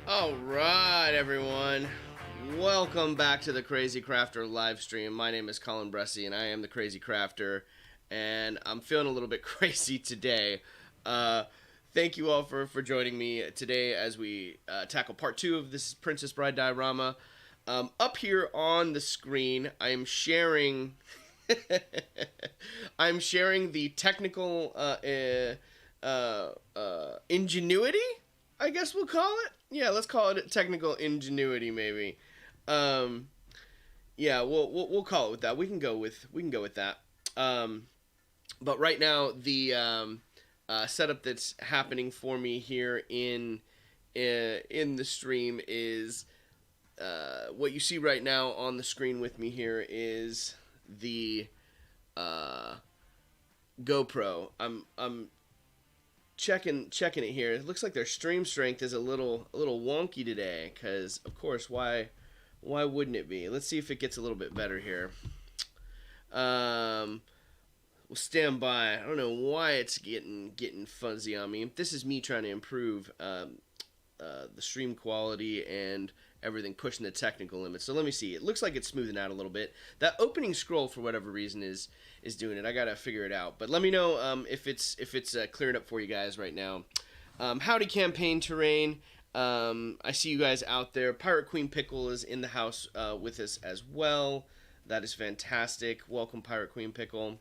All right, everyone. Welcome back to the Crazy Crafter live stream. My name is Colin Bressie, and I am the Crazy Crafter, and I'm feeling a little bit crazy today. Thank you all for joining me today as we tackle part 2 of this Princess Bride diorama. Up here on the screen, I'm sharing I'm sharing the technical ingenuity, I guess we'll call it. Yeah, let's call it technical ingenuity, maybe. Yeah, we'll call it with that. We can go with that. But right now, the setup that's happening for me here in the stream is what you see right now on the screen with me here is the GoPro. I'm checking it here. It looks like their stream strength is a little wonky today. Cause of course, why wouldn't it be? Let's see if it gets a little bit better here. Um, we'll stand by. I don't know why it's getting fuzzy on me. This is me trying to improve the stream quality and everything, pushing the technical limits. So let me see. It looks like it's smoothing out a little bit. That opening scroll, for whatever reason, is doing it. I gotta figure it out. But let me know if it's clearing up for you guys right now. Howdy, campaign terrain. I see you guys out there. Pirate Queen Pickle is in the house with us as well. That is fantastic. Welcome, Pirate Queen Pickle.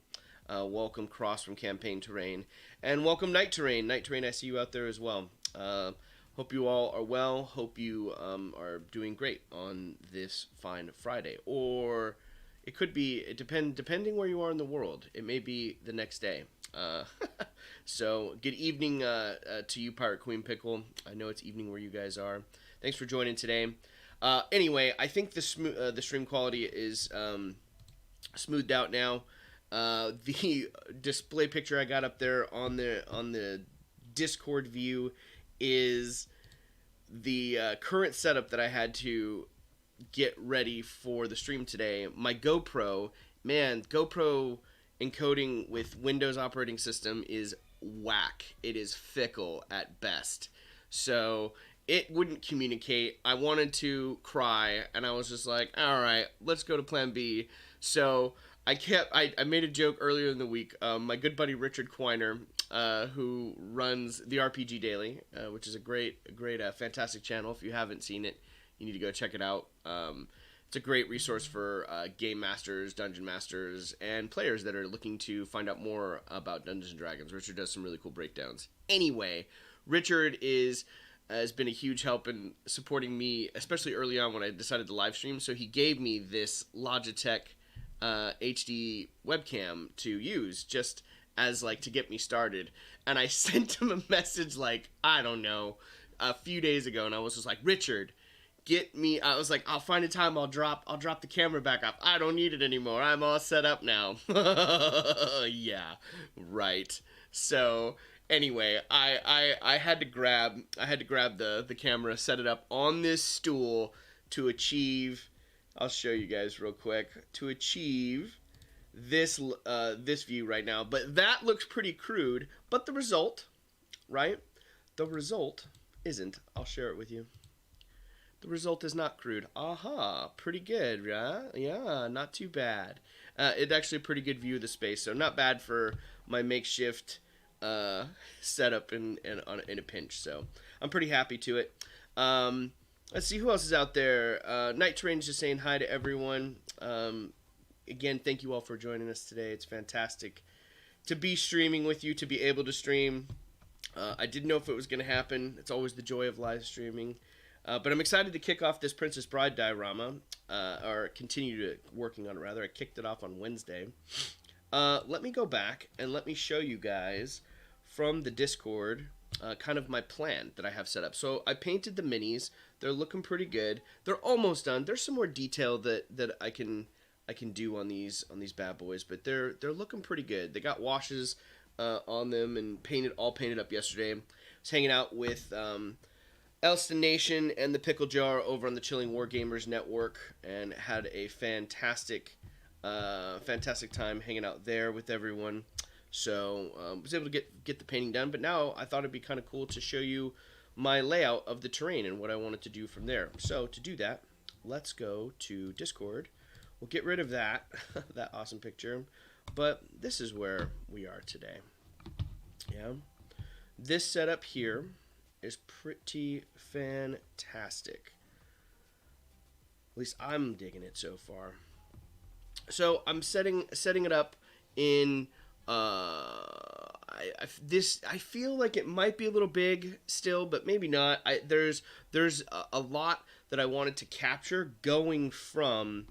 Welcome, Cross from Campaign Terrain. And welcome, Night Terrain. Night Terrain, I see you out there as well. Hope you all are well. Hope you are doing great on this fine Friday. Or it could be, depending where you are in the world, it may be the next day. So, good evening to you, Pirate Queen Pickle. I know it's evening where you guys are. Thanks for joining today. Anyway, I think the stream quality is smoothed out now. The display picture I got up there on the Discord view is the current setup that I had to get ready for the stream today. My GoPro, man, GoPro encoding with Windows operating system is whack. It is fickle at best. So it wouldn't communicate. I wanted to cry, and I was just like, all right, let's go to plan B. So I made a joke earlier in the week. My good buddy Richard Quiner, who runs the RPG Daily, which is a great, fantastic channel. If you haven't seen it, you need to go check it out. It's a great resource for game masters, dungeon masters, and players that are looking to find out more about Dungeons & Dragons. Richard does some really cool breakdowns. Anyway, Richard has been a huge help in supporting me, especially early on when I decided to live stream. So he gave me this Logitech HD webcam to use just as like to get me started. And I sent him a message like, I don't know, a few days ago, and I was just like, Richard, get me. I was like, I'll find a time. I'll drop the camera back off. I don't need it anymore. I'm all set up now. Yeah, right. So anyway, I had to grab the camera, set it up on this stool to achieve. I'll show you guys real quick to achieve this view right now. But that looks pretty crude. But the result, right? The result isn't. I'll share it with you. The result is not crude. Aha, pretty good, yeah? Yeah, not too bad. It's actually a pretty good view of the space, so not bad for my makeshift setup in a pinch. So I'm pretty happy to it. Let's see who else is out there. Night Terrain's just saying hi to everyone. Again, thank you all for joining us today. It's fantastic to be streaming with you, to be able to stream. I didn't know if it was going to happen. It's always the joy of live streaming. But I'm excited to kick off this Princess Bride diorama, or continue working on it, rather. I kicked it off on Wednesday. Let me go back and let me show you guys from the Discord kind of my plan that I have set up. So I painted the minis. They're looking pretty good. They're almost done. There's some more detail that I can do on these bad boys, but they're looking pretty good. They got washes on them and all painted up yesterday. I was hanging out with Elston Nation and the Pickle Jar over on the Chilling Wargamers Network, and had a fantastic time hanging out there with everyone. So was able to get the painting done, but now I thought it'd be kind of cool to show you my layout of the terrain and what I wanted to do from there. So to do that, let's go to Discord. We'll get rid of that that awesome picture, but this is where we are today. Yeah, this setup here is pretty fantastic. At least I'm digging it so far. So I'm setting it up in I feel like it might be a little big still, but maybe not. There's a lot that I wanted to capture going from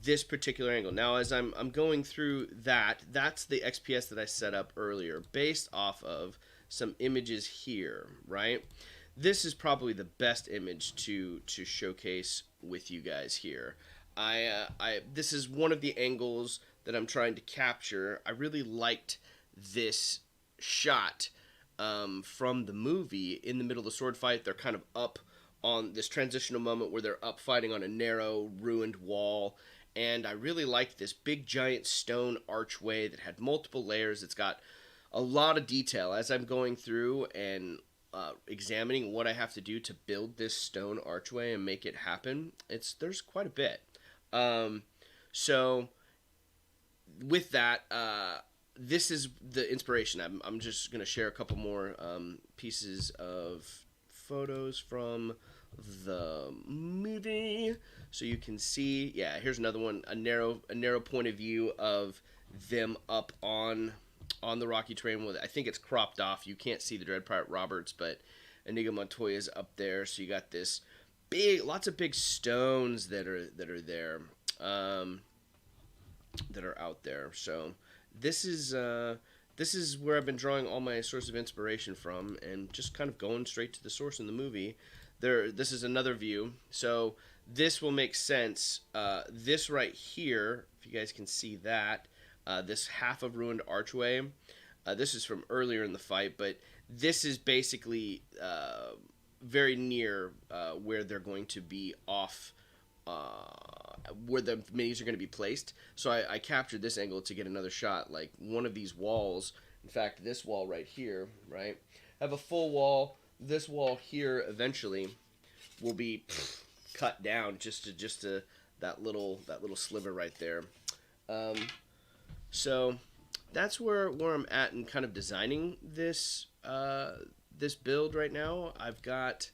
this particular angle. Now, as I'm going through that's the XPS that I set up earlier, based off of some images here, right? This is probably the best image to showcase with you guys here. This is one of the angles that I'm trying to capture. I really liked this shot from the movie in the middle of the sword fight. They're kind of up on this transitional moment where they're up fighting on a narrow, ruined wall. And I really liked this big, giant stone archway that had multiple layers. It's got a lot of detail. As I'm going through and examining what I have to do to build this stone archway and make it happen, there's quite a bit. So with that, this is the inspiration. I'm just going to share a couple more pieces of photos from the movie so you can see. Yeah, here's another one, a narrow point of view of them up on the Rocky train. With, I think it's cropped off. You can't see the Dread Pirate Roberts, but Inigo Montoya's up there. So you got this lots of big stones that are there, that are out there. So this is where I've been drawing all my source of inspiration from, and just kind of going straight to the source in the movie. This is another view, so this will make sense. This right here, if you guys can see that, this half of ruined archway, this is from earlier in the fight, but this is basically very near where they're going to be off, where the minis are going to be placed. So I captured this angle to get another shot, like one of these walls. In fact, this wall right here, right? I have a full wall. This wall here eventually will be cut down just to that little sliver right there. So that's where I'm at in kind of designing this this build right now. I've got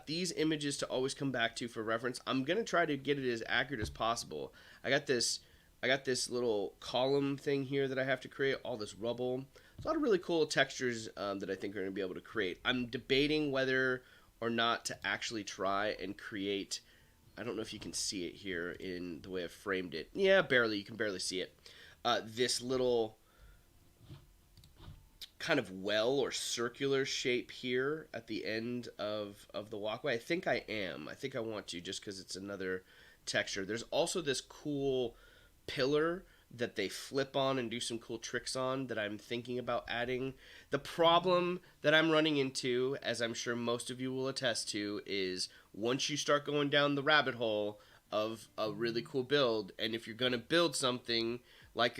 these images to always come back to for reference. I'm gonna try to get it as accurate as possible. I got this little column thing here that I have to create, all this rubble. There's a lot of really cool textures that I think are going to be able to create. I'm debating whether or not to actually try and create, I don't know if you can see it here in the way I've framed it. Yeah, barely. You can barely see it. This little kind of well or circular shape here at the end of the walkway. I think I want to, just because it's another texture. There's also this cool pillar that they flip on and do some cool tricks on that I'm thinking about adding. The problem that I'm running into, as I'm sure most of you will attest to, is once you start going down the rabbit hole of a really cool build, and if you're going to build something like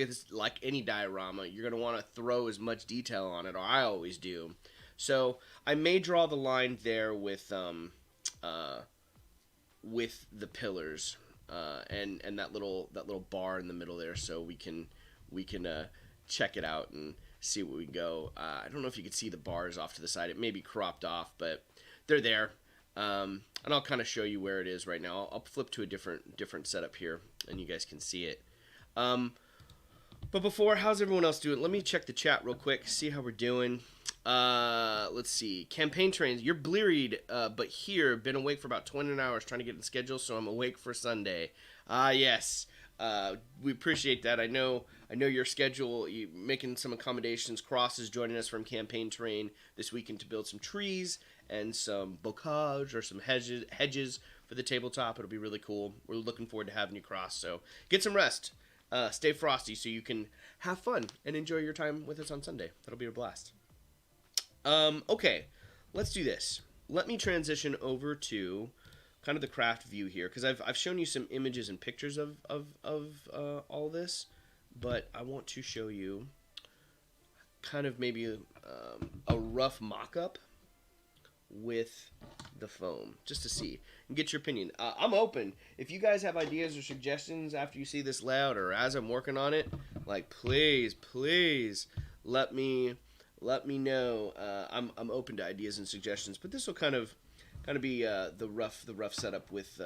any diorama, you're going to want to throw as much detail on it, or I always do. So I may draw the line there with the pillars. And that little bar in the middle there, so we can check it out and see what we go. I don't know if you can see the bars off to the side. It may be cropped off, but they're there. And I'll kind of show you where it is right now. I'll flip to a different setup here, and you guys can see it. But before, how's everyone else doing? Let me check the chat real quick, see how we're doing. Let's see. Campaign trains. You're blearied, but here, been awake for about 20 hours trying to get in the schedule, so I'm awake for Sunday. Yes. We appreciate that. I know your schedule. You making some accommodations. Cross is joining us from Campaign Train this weekend to build some trees and some bocage or some hedges for the tabletop. It'll be really cool. We're looking forward to having you, Cross. So get some rest. Stay frosty so you can have fun and enjoy your time with us on Sunday. That'll be a blast. Okay, let's do this. Let me transition over to kind of the craft view here, because I've shown you some images and pictures of all this, but I want to show you kind of maybe a rough mock-up with the foam, just to see and get your opinion. I'm open. If you guys have ideas or suggestions after you see this layout or as I'm working on it, like please let me know. I'm open to ideas and suggestions, but this will kind of be the rough setup with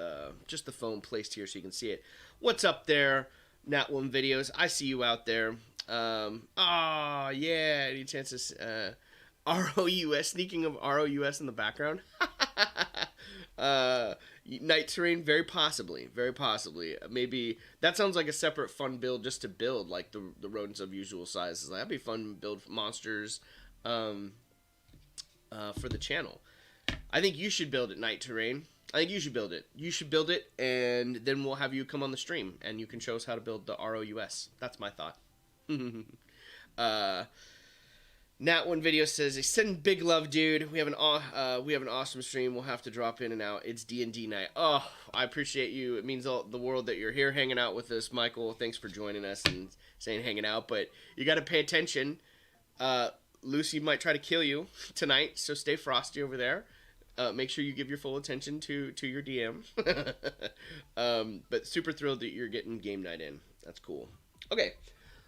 just the foam placed here so you can see it. What's up there, Nat One Videos? I see you out there. Yeah, any chances? ROUS, sneaking of ROUS in the background. Night terrain, very possibly. Maybe that sounds like a separate fun build just to build, like the rodents of usual sizes. That'd be fun to build monsters for the channel. I think you should build it, night terrain. I think you should build it. You should build it, and then we'll have you come on the stream, and you can show us how to build the ROUS. That's my thought. Nat One Video says, "Send big love, dude. We have an awesome stream. We'll have to drop in and out. It's D&D night." Oh, I appreciate you. It means all the world that you're here hanging out with us, Michael. Thanks for joining us and saying hanging out. But you got to pay attention. Lucy might try to kill you tonight, so stay frosty over there. Make sure you give your full attention to your DM. But super thrilled that you're getting game night in. That's cool. Okay.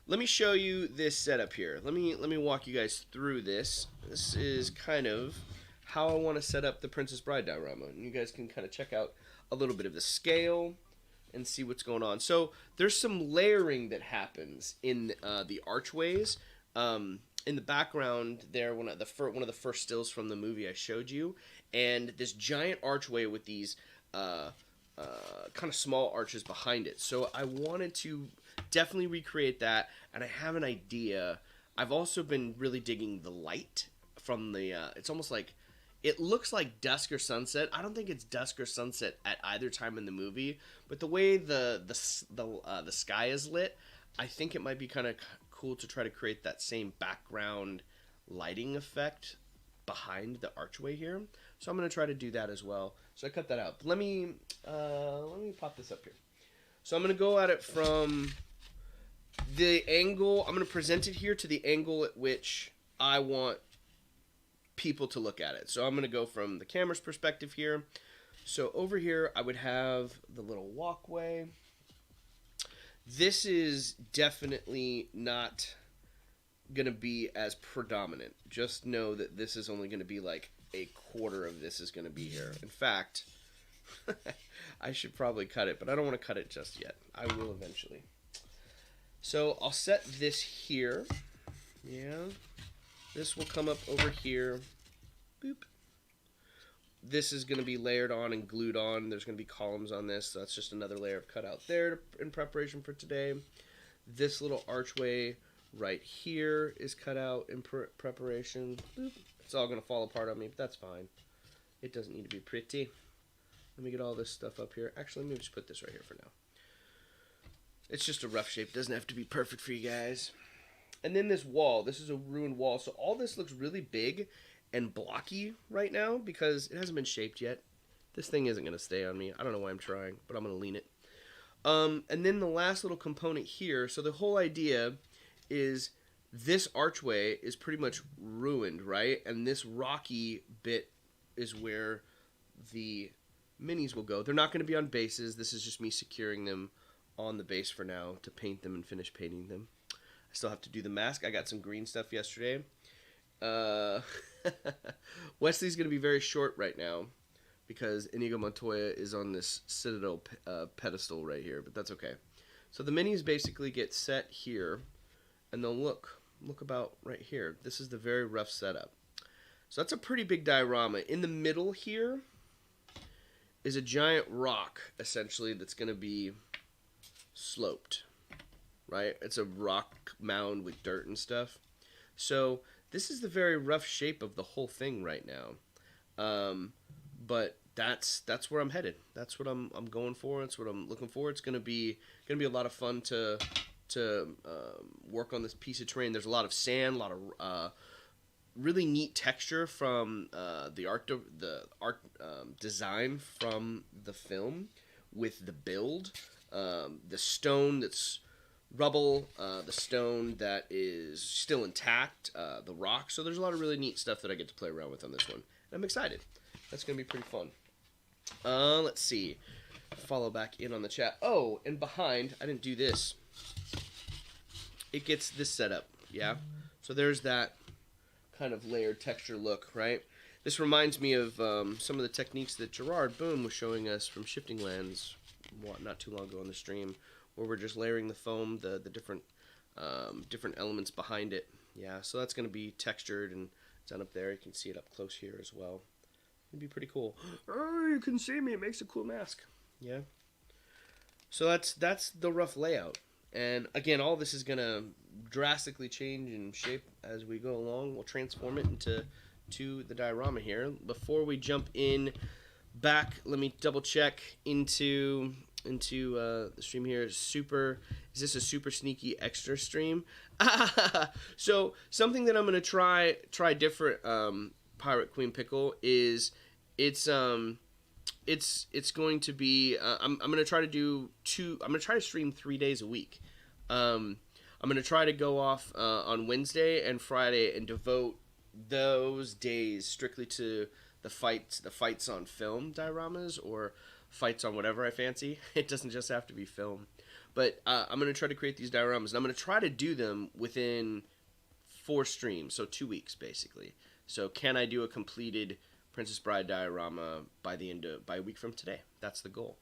Let me show you this setup here. Let me walk you guys through this. This is kind of how I want to set up the Princess Bride diorama. And you guys can kind of check out a little bit of the scale and see what's going on. So there's some layering that happens in the archways. In the background there, one of the first stills from the movie I showed you, and this giant archway with these kind of small arches behind it. So I wanted to definitely recreate that, and I have an idea. I've also been really digging the light from the it's almost like it looks like dusk or sunset. I don't think it's dusk or sunset at either time in the movie, but the way the sky is lit, I think it might be kind of cool to try to create that same background lighting effect behind the archway here. So I'm going to try to do that as well. So I cut that out. But let me pop this up here. So I'm going to go at it from the angle. I'm going to present it here to the angle at which I want people to look at it. So I'm going to go from the camera's perspective here. So over here I would have the little walkway. This is definitely not going to be as predominant. Just know that this is only going to be like a quarter of this is going to be here. In fact, I should probably cut it, but I don't want to cut it just yet. I will eventually. So I'll set this here. Yeah. This will come up over here. Boop. This is going to be layered on and glued on. There's going to be columns on this. So that's just another layer of cutout there in preparation for today. This little archway right here is cut out in preparation. Boop. It's all going to fall apart on me, but that's fine. It doesn't need to be pretty. Let me get all this stuff up here. Actually, let me just put this right here for now. It's just a rough shape. It doesn't have to be perfect for you guys. And then this wall. This is a ruined wall. So all this looks really big and blocky right now because it hasn't been shaped yet. This thing isn't going to stay on me. I don't know why I'm trying, but I'm going to lean it. And then the last little component here. So the whole idea is this archway is pretty much ruined, right? And this rocky bit is where the minis will go. They're not going to be on bases. This is just me securing them on the base for now to paint them and finish painting them. I still have to do the mask. I got some green stuff yesterday. Wesley's going to be very short right now because Inigo Montoya is on this Citadel pedestal right here, but that's okay. So the minis basically get set here, and they'll look about right here. This is the very rough setup. So that's a pretty big diorama. In the middle here is a giant rock, essentially, that's going to be sloped, right? It's a rock mound with dirt and stuff. So this is the very rough shape of the whole thing right now. But that's where I'm headed. That's what I'm going for. That's what I'm looking for. It's going to be a lot of fun to work on this piece of terrain. There's a lot of sand, a lot of really neat texture from the art design from the film with the build. The stone that's rubble, the stone that is still intact, the rock. So there's a lot of really neat stuff that I get to play around with on this one. And I'm excited. That's going to be pretty fun. Let's see. Follow back in on the chat. Oh, and behind, I didn't do this. It gets this setup, yeah? So there's that kind of layered texture look, right? This reminds me of some of the techniques that Gerard Boom was showing us from Shifting Lands not too long ago on the stream, where we're just layering the foam, the different elements behind it. Yeah, so that's going to be textured and done up there. You can see it up close here as well. It'd be pretty cool. Oh, you can see me. It makes a cool mask. Yeah. So that's the rough layout. And again, all this is going to drastically change in shape as we go along. We'll transform it into the diorama here. Before we jump in back, let me double check into the stream here. Is this a super sneaky extra stream? So something that I'm gonna try different. Pirate Queen Pickle is it's it's going to be I'm gonna try to do I'm gonna try to stream 3 days a week. I'm gonna try to go off on Wednesday and Friday and devote those days strictly to the fights on film dioramas or fights on whatever I fancy. It doesn't just have to be film, but I'm gonna try to create these dioramas, and I'm gonna try to do them within 4 streams, so 2 weeks basically. So can I do a completed Princess Bride diorama by a week from today? That's the goal,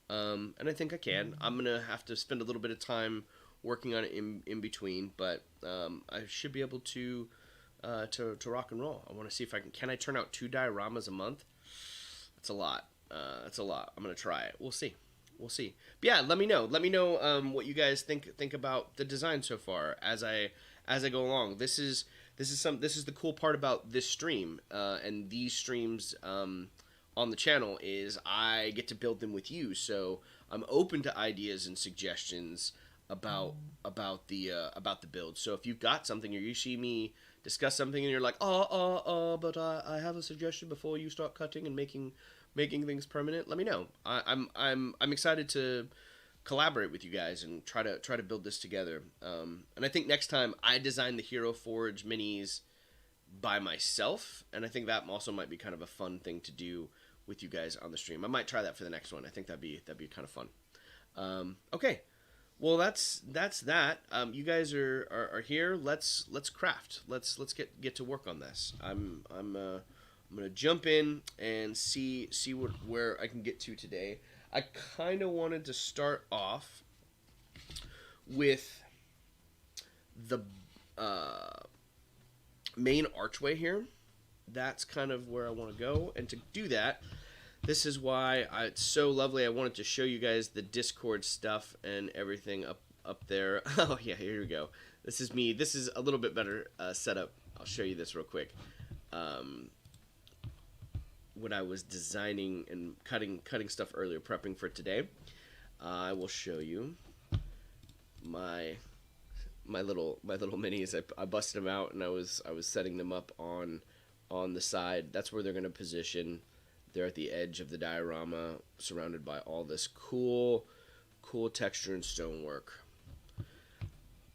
and I think I can. I'm gonna have to spend a little bit of time working on it in between, but I should be able to rock and roll. I want to see if I can I turn out 2 dioramas a month? That's a lot. That's a lot. I'm gonna try it. We'll see. But yeah, let me know. Let me know what you guys think about the design so far as I go along. This is the cool part about this stream and these streams on the channel is I get to build them with you. So I'm open to ideas and suggestions about the build. So if you've got something or you see me discuss something and you're like, but I have a suggestion before you start cutting and making things permanent, let me know. I'm excited to collaborate with you guys and try to build this together. And I think next time I design the Hero Forge minis by myself, and I think that also might be kind of a fun thing to do with you guys on the stream. I might try that for the next one. I think that'd be kind of fun. Okay. Well, that's that. You guys are here. Let's craft. Let's get to work on this. I'm gonna jump in and see where I can get to today. I kind of wanted to start off with the main archway here. That's kind of where I want to go, and to do that, this is why it's so lovely. I wanted to show you guys the Discord stuff and everything up there. Oh yeah, here we go. This is me. This is a little bit better setup. I'll show you this real quick. When I was designing and cutting stuff earlier, prepping for today, I will show you my little minis. I busted them out and I was setting them up on the side. That's where they're going to position. They're at the edge of the diorama, surrounded by all this cool texture and stonework.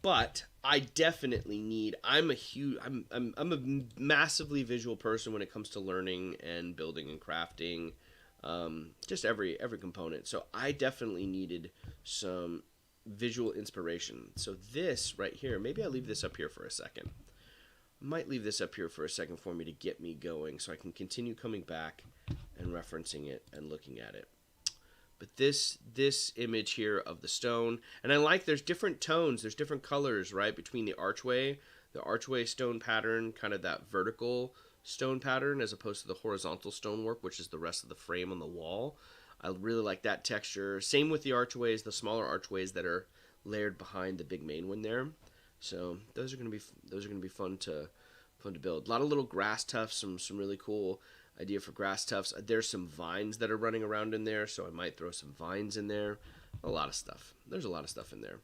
But I definitely need. I'm a massively visual person when it comes to learning and building and crafting, just every component. So I definitely needed some visual inspiration. So this right here, maybe I'll leave this up here for a second. Might leave this up here for a second for me to get me going, so I can continue coming back and referencing it and looking at it. But this image here of the stone, and I like there's different tones, there's different colors, right, between the archway stone pattern, kind of that vertical stone pattern, as opposed to the horizontal stonework, which is the rest of the frame on the wall. I really like that texture. Same with the archways, the smaller archways that are layered behind the big main one there. So those are gonna be fun to build. A lot of little grass tufts, some really cool idea for grass tufts. There's some vines that are running around in there, so I might throw some vines in there. A lot of stuff. There's a lot of stuff in there.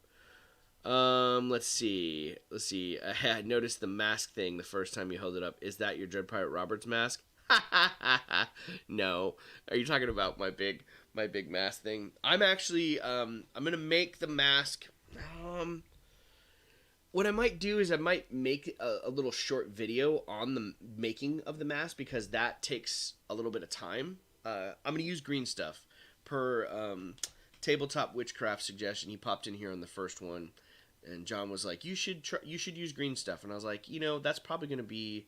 Let's see. I noticed the mask thing the first time you held it up. Is that your Dread Pirate Roberts mask? No. Are you talking about my big mask thing? I'm actually I'm gonna make the mask. What I might do is I might make a little short video on the making of the mask, because that takes a little bit of time. I'm going to use green stuff per Tabletop Witchcraft suggestion. He popped in here on the first one, and John was like, you should use green stuff. And I was like, that's probably going to be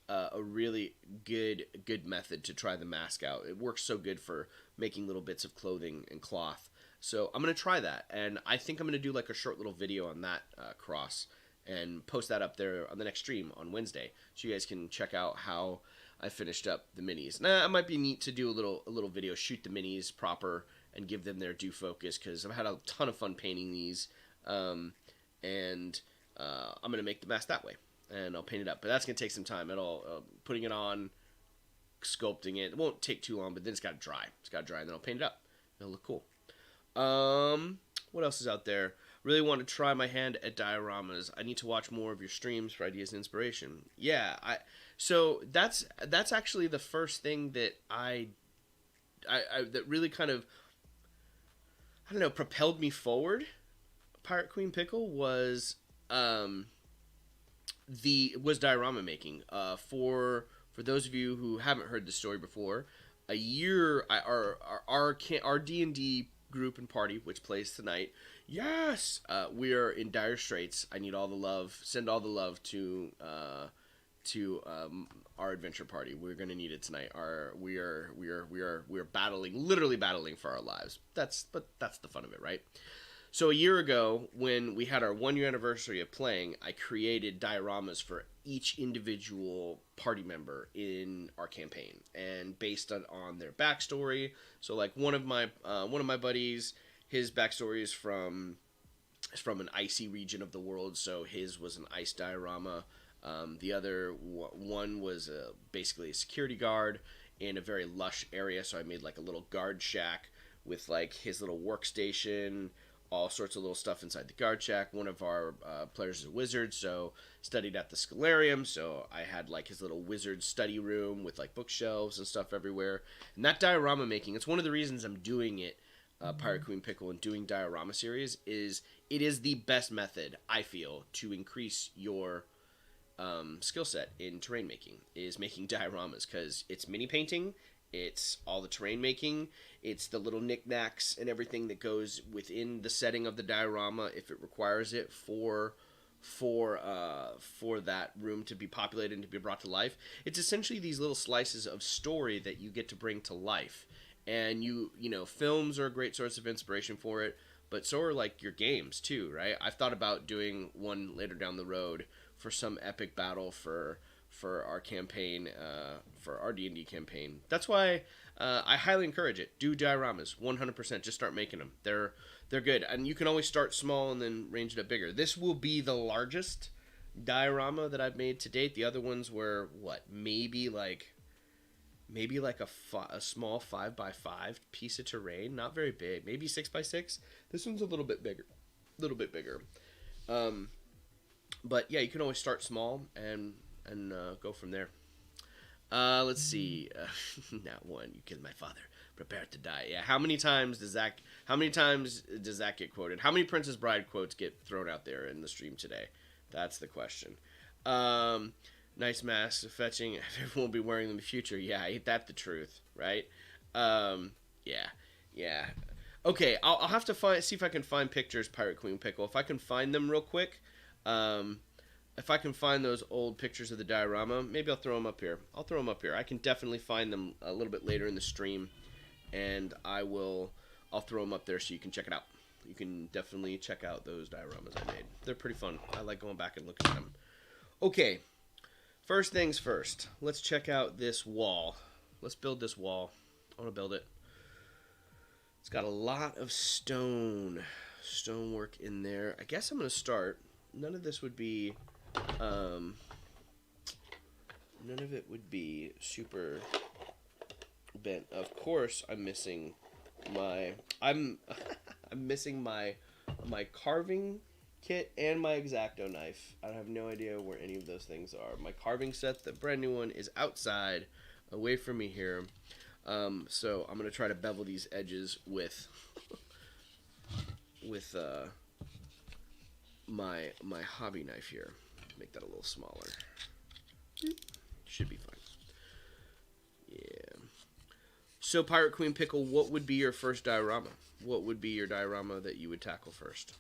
a really good method to try the mask out. It works so good for making little bits of clothing and cloth. So I'm going to try that, and I think I'm going to do like a short little video on that cross and post that up there on the next stream on Wednesday, so you guys can check out how I finished up the minis. Now, it might be neat to do a little video, shoot the minis proper, and give them their due focus, because I've had a ton of fun painting these, and I'm going to make the mask that way, and I'll paint it up. But that's going to take some time. Putting it on, sculpting it. It won't take too long, but then it's got to dry. And then I'll paint it up. It'll look cool. What else is out there? Really want to try my hand at dioramas. I need to watch more of your streams for ideas and inspiration. Yeah, so that's actually the first thing that I that really kind of, I don't know, propelled me forward. Pirate Queen Pickle um was diorama making. For those of you who haven't heard the story before, a year our D&D group and party, which plays tonight, yes, we are in dire straits. I need all the love. Send all the love to our adventure party. We're gonna need it tonight. We are battling, literally battling for our lives. But that's the fun of it, right? So a year ago, when we had our 1 year anniversary of playing, I created dioramas for each individual party member in our campaign, and based on their backstory. So like one of my buddies, his backstory is from an icy region of the world, so his was an ice diorama. The other one was basically a security guard in a very lush area, so I made like a little guard shack with like his little workstation, all sorts of little stuff inside the guard shack. One of our players is a wizard, so studied at the Scholarium, so I had like his little wizard study room with like bookshelves and stuff everywhere. And that diorama making, it's one of the reasons I'm doing it, Pirate Queen Pickle, and doing diorama series, is it is the best method, I feel, to increase your skill set in terrain making, is making dioramas, because it's mini painting, it's all the terrain making, it's the little knickknacks and everything that goes within the setting of the diorama if it requires it for that room to be populated and to be brought to life. It's essentially these little slices of story that you get to bring to life. And you know, films are a great source of inspiration for it, but so are like your games too, right? I've thought about doing one later down the road for some epic battle for our campaign, for our D&D campaign. That's why I highly encourage it. Do dioramas, 100%. Just start making them. They're good, and you can always start small and then range it up bigger. This will be the largest diorama that I've made to date. The other ones were maybe like a small 5x5 piece of terrain, not very big, maybe 6x6. This one's a little bit bigger. But yeah, you can always start small and go from there. Let's see. Not one. You killed my father. Prepare to die. Yeah. How many times does that get quoted? How many Princess Bride quotes get thrown out there in the stream today? That's the question. Nice masks, fetching. Everyone will be wearing them in the future. Yeah, ain't that the truth, right? Yeah. Okay, I'll have to see if I can find pictures, Pirate Queen Pickle. If I can find them real quick, if I can find those old pictures of the diorama, maybe I'll throw them up here. I can definitely find them a little bit later in the stream, and I'll throw them up there so you can check it out. You can definitely check out those dioramas I made. They're pretty fun. I like going back and looking at them. Okay. First things first, let's check out this wall. Let's build this wall. I want to build it. It's got a lot of stonework in there. I guess I'm going to start. None of it would be super bent. Of course, I'm missing I'm missing my carving kit and my X-Acto knife. I have no idea where any of those things are. My carving set, the brand new one, is outside, away from me here. So I'm gonna try to bevel these edges with my hobby knife here. Make that a little smaller. Should be fine. Yeah. So Pirate Queen Pickle, what would be your first diorama? What would be your diorama that you would tackle first?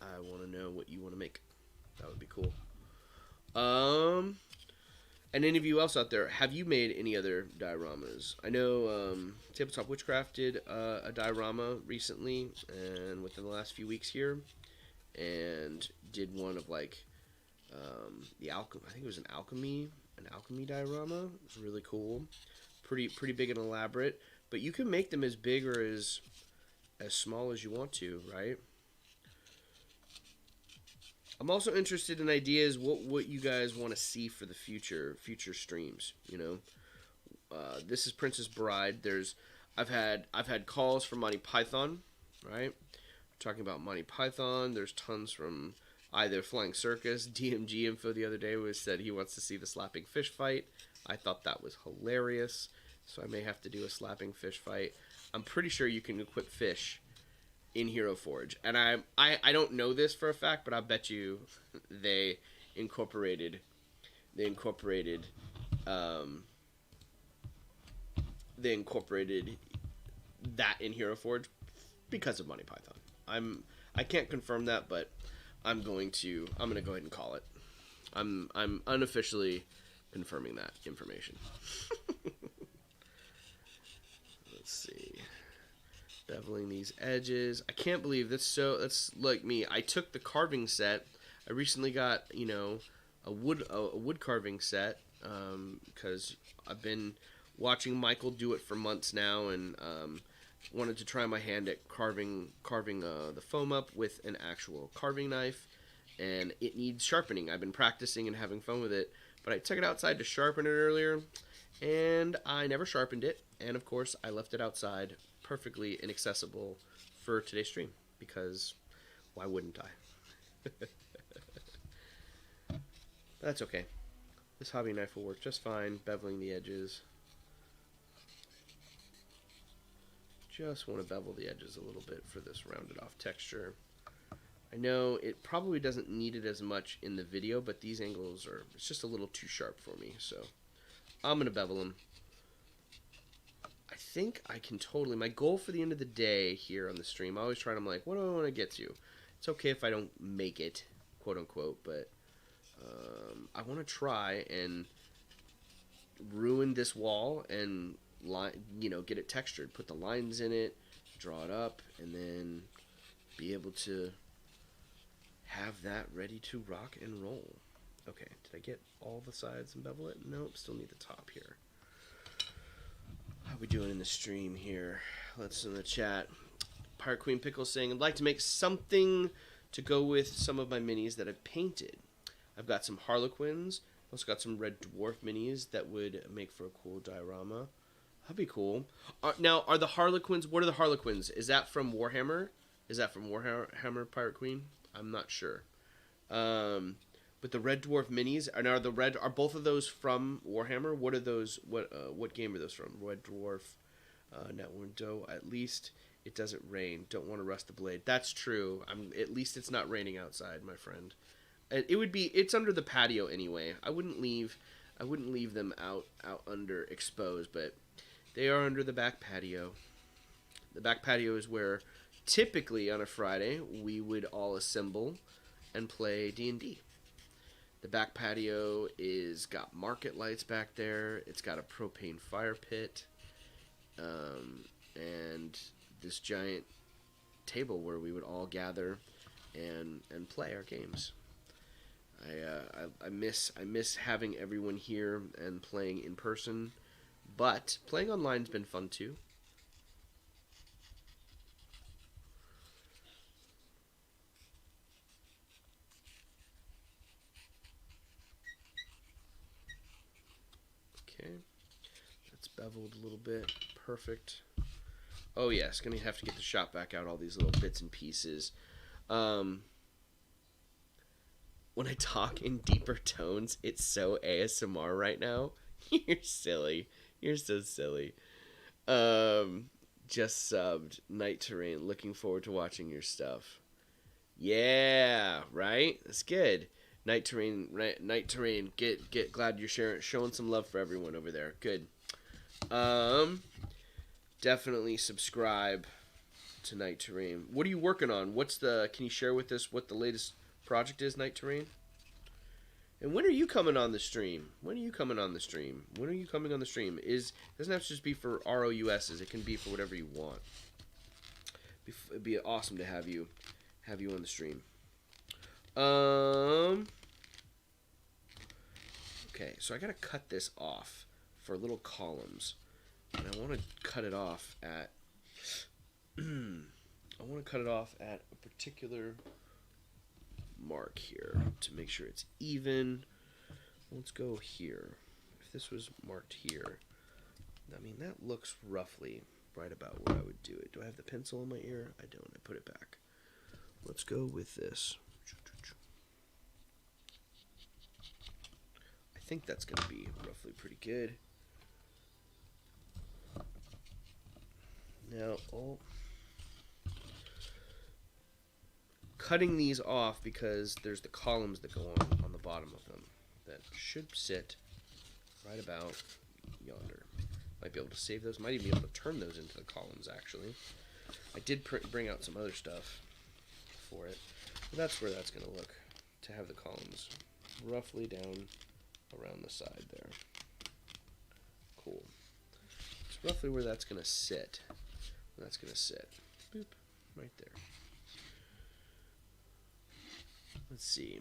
I want to know what you want to make. That would be cool. And any of you else out there, have you made any other dioramas? I know Tabletop Witchcraft did a diorama recently, and within the last few weeks here, and did one of like I think it was an alchemy diorama. It was really cool, pretty big and elaborate. But you can make them as big or as small as you want to, right? I'm also interested in ideas, what you guys want to see for the future streams, you know. This is Princess Bride. I've had calls from Monty Python, right? Talking about Monty Python. There's tons from either Flying Circus, DMG Info the other day was said he wants to see the slapping fish fight. I thought that was hilarious, so I may have to do a slapping fish fight. I'm pretty sure you can equip fish in Hero Forge, and I don't know this for a fact, but I bet you they incorporated they incorporated um, they incorporated that in Hero Forge because of Monty Python. I can't confirm that, but I'm gonna go ahead and call it. I'm unofficially confirming that information. Let's see. Beveling these edges. I can't believe that's like me. I took the carving set. I recently got, a wood carving set because I've been watching Michael do it for months now, and wanted to try my hand at carving the foam up with an actual carving knife, and it needs sharpening. I've been practicing and having fun with it, but I took it outside to sharpen it earlier, and I never sharpened it, and of course I left it outside perfectly inaccessible for today's stream, because why wouldn't I? That's okay. This hobby knife will work just fine, beveling the edges. Just want to bevel the edges a little bit for this rounded off texture. I know it probably doesn't need it as much in the video, but these angles it's just a little too sharp for me, so I'm going to bevel them. I think I can totally, my goal for the end of the day here on the stream, I always try to, I'm like, what do I want to get to? It's okay if I don't make it, quote unquote, but I want to try and ruin this wall and get it textured, put the lines in it, draw it up, and then be able to have that ready to rock and roll. Okay, did I get all the sides and bevel it? Nope, still need the top here. How we doing in the stream here? Let's in the chat. Pirate Queen Pickle saying, I'd like to make something to go with some of my minis that I've painted. I've got some Harlequins. Also got some Red Dwarf minis that would make for a cool diorama. That'd be cool. Now, are the Harlequins... What are the Harlequins? Is that from Warhammer? Is that from Warhammer Pirate Queen? I'm not sure. But the Red Dwarf minis... Are both of those from Warhammer? What are those... What game are those from? Red Dwarf... Net Window. At least it doesn't rain. Don't want to rust the blade. That's true. At least it's not raining outside, my friend. And it's under the patio anyway. I wouldn't leave them out under exposed, but they are under the back patio. The back patio is where typically on a Friday we would all assemble and play D&D. The back patio is got market lights back there. It's got a propane fire pit, and this giant table where we would all gather and play our games. I miss having everyone here and playing in person, but playing online's been fun too. Okay, that's beveled a little bit. Perfect. Oh yes, gonna have to get the shop back out all these little bits and pieces. When I talk in deeper tones, it's so ASMR right now. You're silly. You're so silly. Just subbed. Night Terrain. Looking forward to watching your stuff. Yeah, right? That's good. Night Terrain. Night Terrain. Get glad you're showing some love for everyone over there. Good. Definitely subscribe to Night Terrain. What are you working on? Can you share with us what the latest project is, Night Terrain? And when are you coming on the stream? When are you coming on the stream? Doesn't have to just be for ROUSs. It can be for whatever you want. It'd be awesome to have you on the stream. Okay, so I gotta cut this off for little columns, and I want to cut it off at a particular mark here to make sure it's even. Let's go here. If this was marked here, I mean that looks roughly right about where I would do it. Do I have the pencil in my ear? I don't. I put it back. Let's go with this. I think that's going to be roughly pretty good. Now, cutting these off because there's the columns that go on the bottom of them that should sit right about yonder. Might be able to save those. Might even be able to turn those into the columns, actually. I did bring out some other stuff for it. But that's where that's going to look, to have the columns roughly down around the side there. Cool. It's roughly where that's going to sit. That's going to sit. Boop. Right there. Let's see.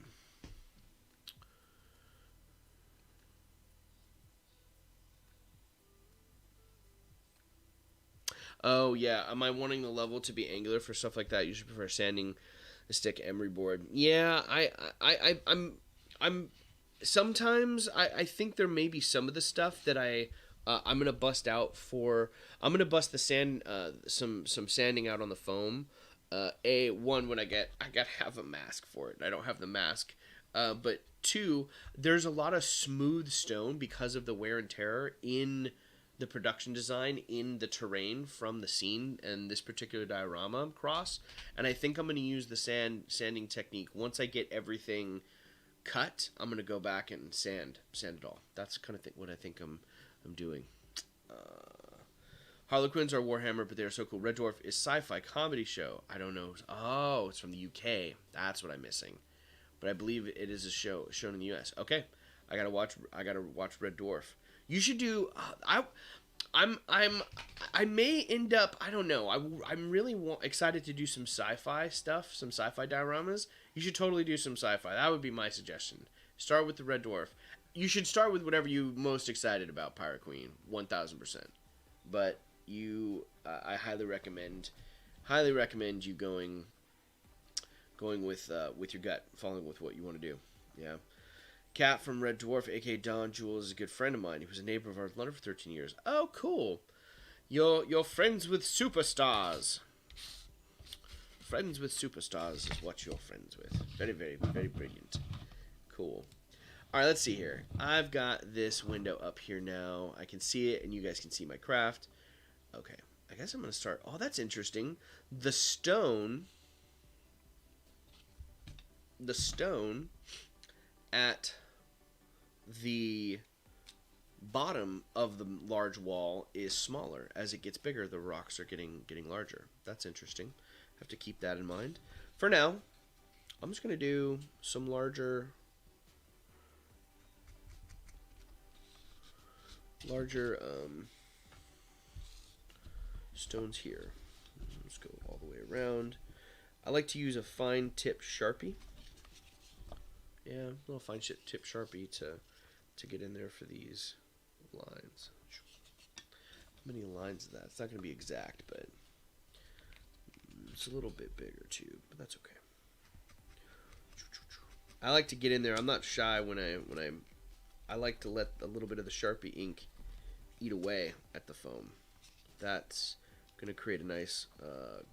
Oh yeah, am I wanting the level to be angular for stuff like that? You should prefer sanding the stick emery board. Yeah, I'm sometimes I think there may be some of the stuff that I'm gonna bust out for. I'm gonna bust the sand some sanding out on the foam. One, when I gotta have a mask for it. I don't have the mask. But two, there's a lot of smooth stone because of the wear and tear in the production design in the terrain from the scene and this particular diorama cross. And I think I'm going to use the sanding technique. Once I get everything cut, I'm going to go back and sand it all. That's kind of what I think I'm doing. Harlequins are Warhammer, but they're so cool. Red Dwarf is sci-fi comedy show. I don't know. Oh, it's from the UK. That's what I'm missing. But I believe it is a show shown in the US. Okay, I gotta watch Red Dwarf. You should do. I may end up. I don't know. I'm really excited to do some sci-fi stuff, some sci-fi dioramas. You should totally do some sci-fi. That would be my suggestion. Start with the Red Dwarf. You should start with whatever you're most excited about. Pirate Queen, 1000%. But I highly recommend you going with your gut, following with what you want to do. Yeah. Cat from Red Dwarf, aka Don Jules, is a good friend of mine. He was a neighbor of ours, London for 13 years. Oh, cool. You're friends with superstars. Friends with superstars is what you're friends with. Very, very, very brilliant. Cool. All right, let's see here. I've got this window up here now. I can see it, and you guys can see my craft. Okay, I guess I'm going to start. Oh, that's interesting. The stone at the bottom of the large wall is smaller. As it gets bigger, the rocks are getting larger. That's interesting. Have to keep that in mind. For now, I'm just going to do some larger stones here. Let's go all the way around. I like to use a fine tip Sharpie. Yeah, a little fine tip Sharpie to get in there for these lines. How many lines is that? It's not going to be exact, but it's a little bit bigger too, but that's okay. I like to get in there. I'm not shy when I like to let a little bit of the Sharpie ink eat away at the foam. That's going to create a nice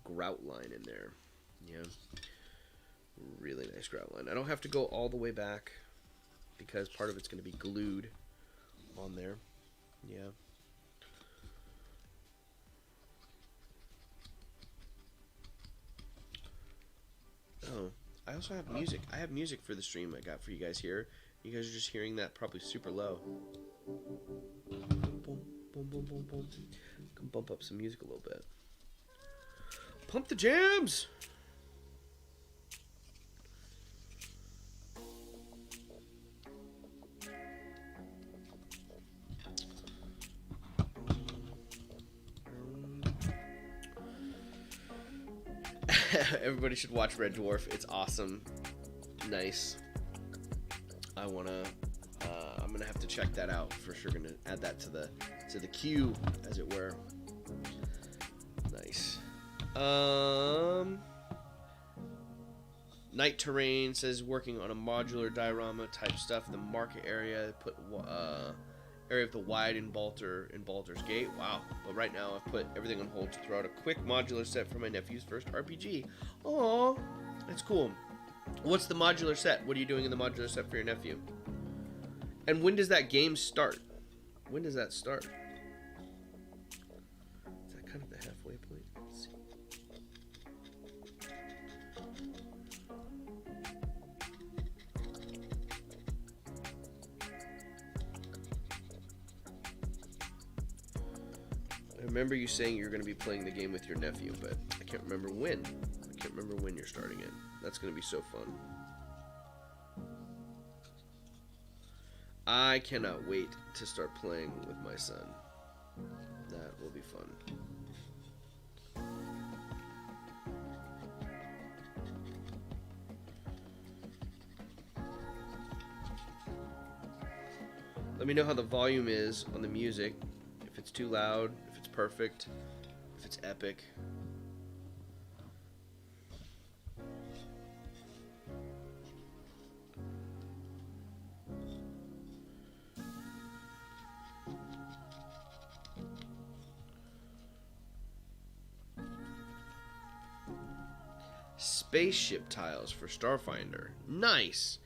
grout line in there. Yeah. Really nice grout line. I don't have to go all the way back because part of it's going to be glued on there. Yeah. Oh, I also have music. I have music for the stream I got for you guys here. You guys are just hearing that probably super low. Boom, boom, boom, boom, boom. Come bump up some music a little bit. Pump the jams! Everybody should watch Red Dwarf. It's awesome. Nice. I'm gonna have to check that out for sure. Gonna add that to the queue, as it were. Nice. Night Terrain says working on a modular diorama type stuff. The market area put area of the wide in Baldur's Gate. Wow. But right now I've put everything on hold to throw out a quick modular set for my nephew's first RPG. Aww, that's cool. What's the modular set? What are you doing in the modular set for your nephew? And when does that game start? When does that start? Is that kind of the halfway point? Let's see. I remember you saying you're going to be playing the game with your nephew, but I can't remember when. I can't remember when you're starting it. That's going to be so fun. I cannot wait to start playing with my son. That will be fun. Let me know how the volume is on the music. If it's too loud, if it's perfect, if it's epic. Spaceship tiles for Starfinder. Nice.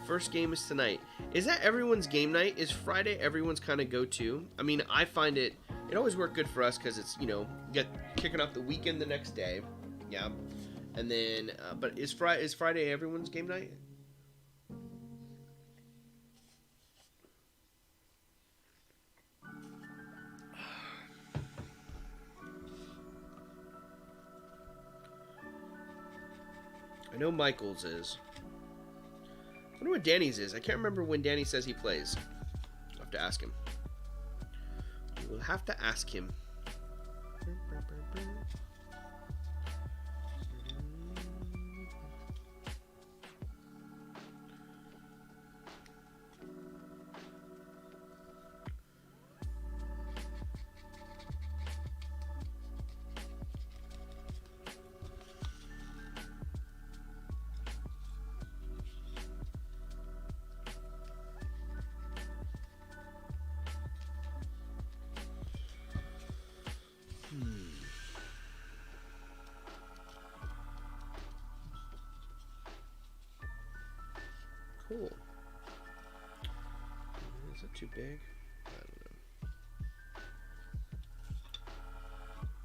First game is tonight. Is that everyone's game night? Is Friday everyone's kind of go-to? I mean, I find it always worked good for us because it's, you know, kicking off the weekend the next day. Yeah. And then, but is Friday everyone's game night? I know Michael's is. I wonder what Danny's is. I can't remember when Danny says he plays. I'll have to ask him. We'll have to ask him. Cool. Is that too big? I don't know.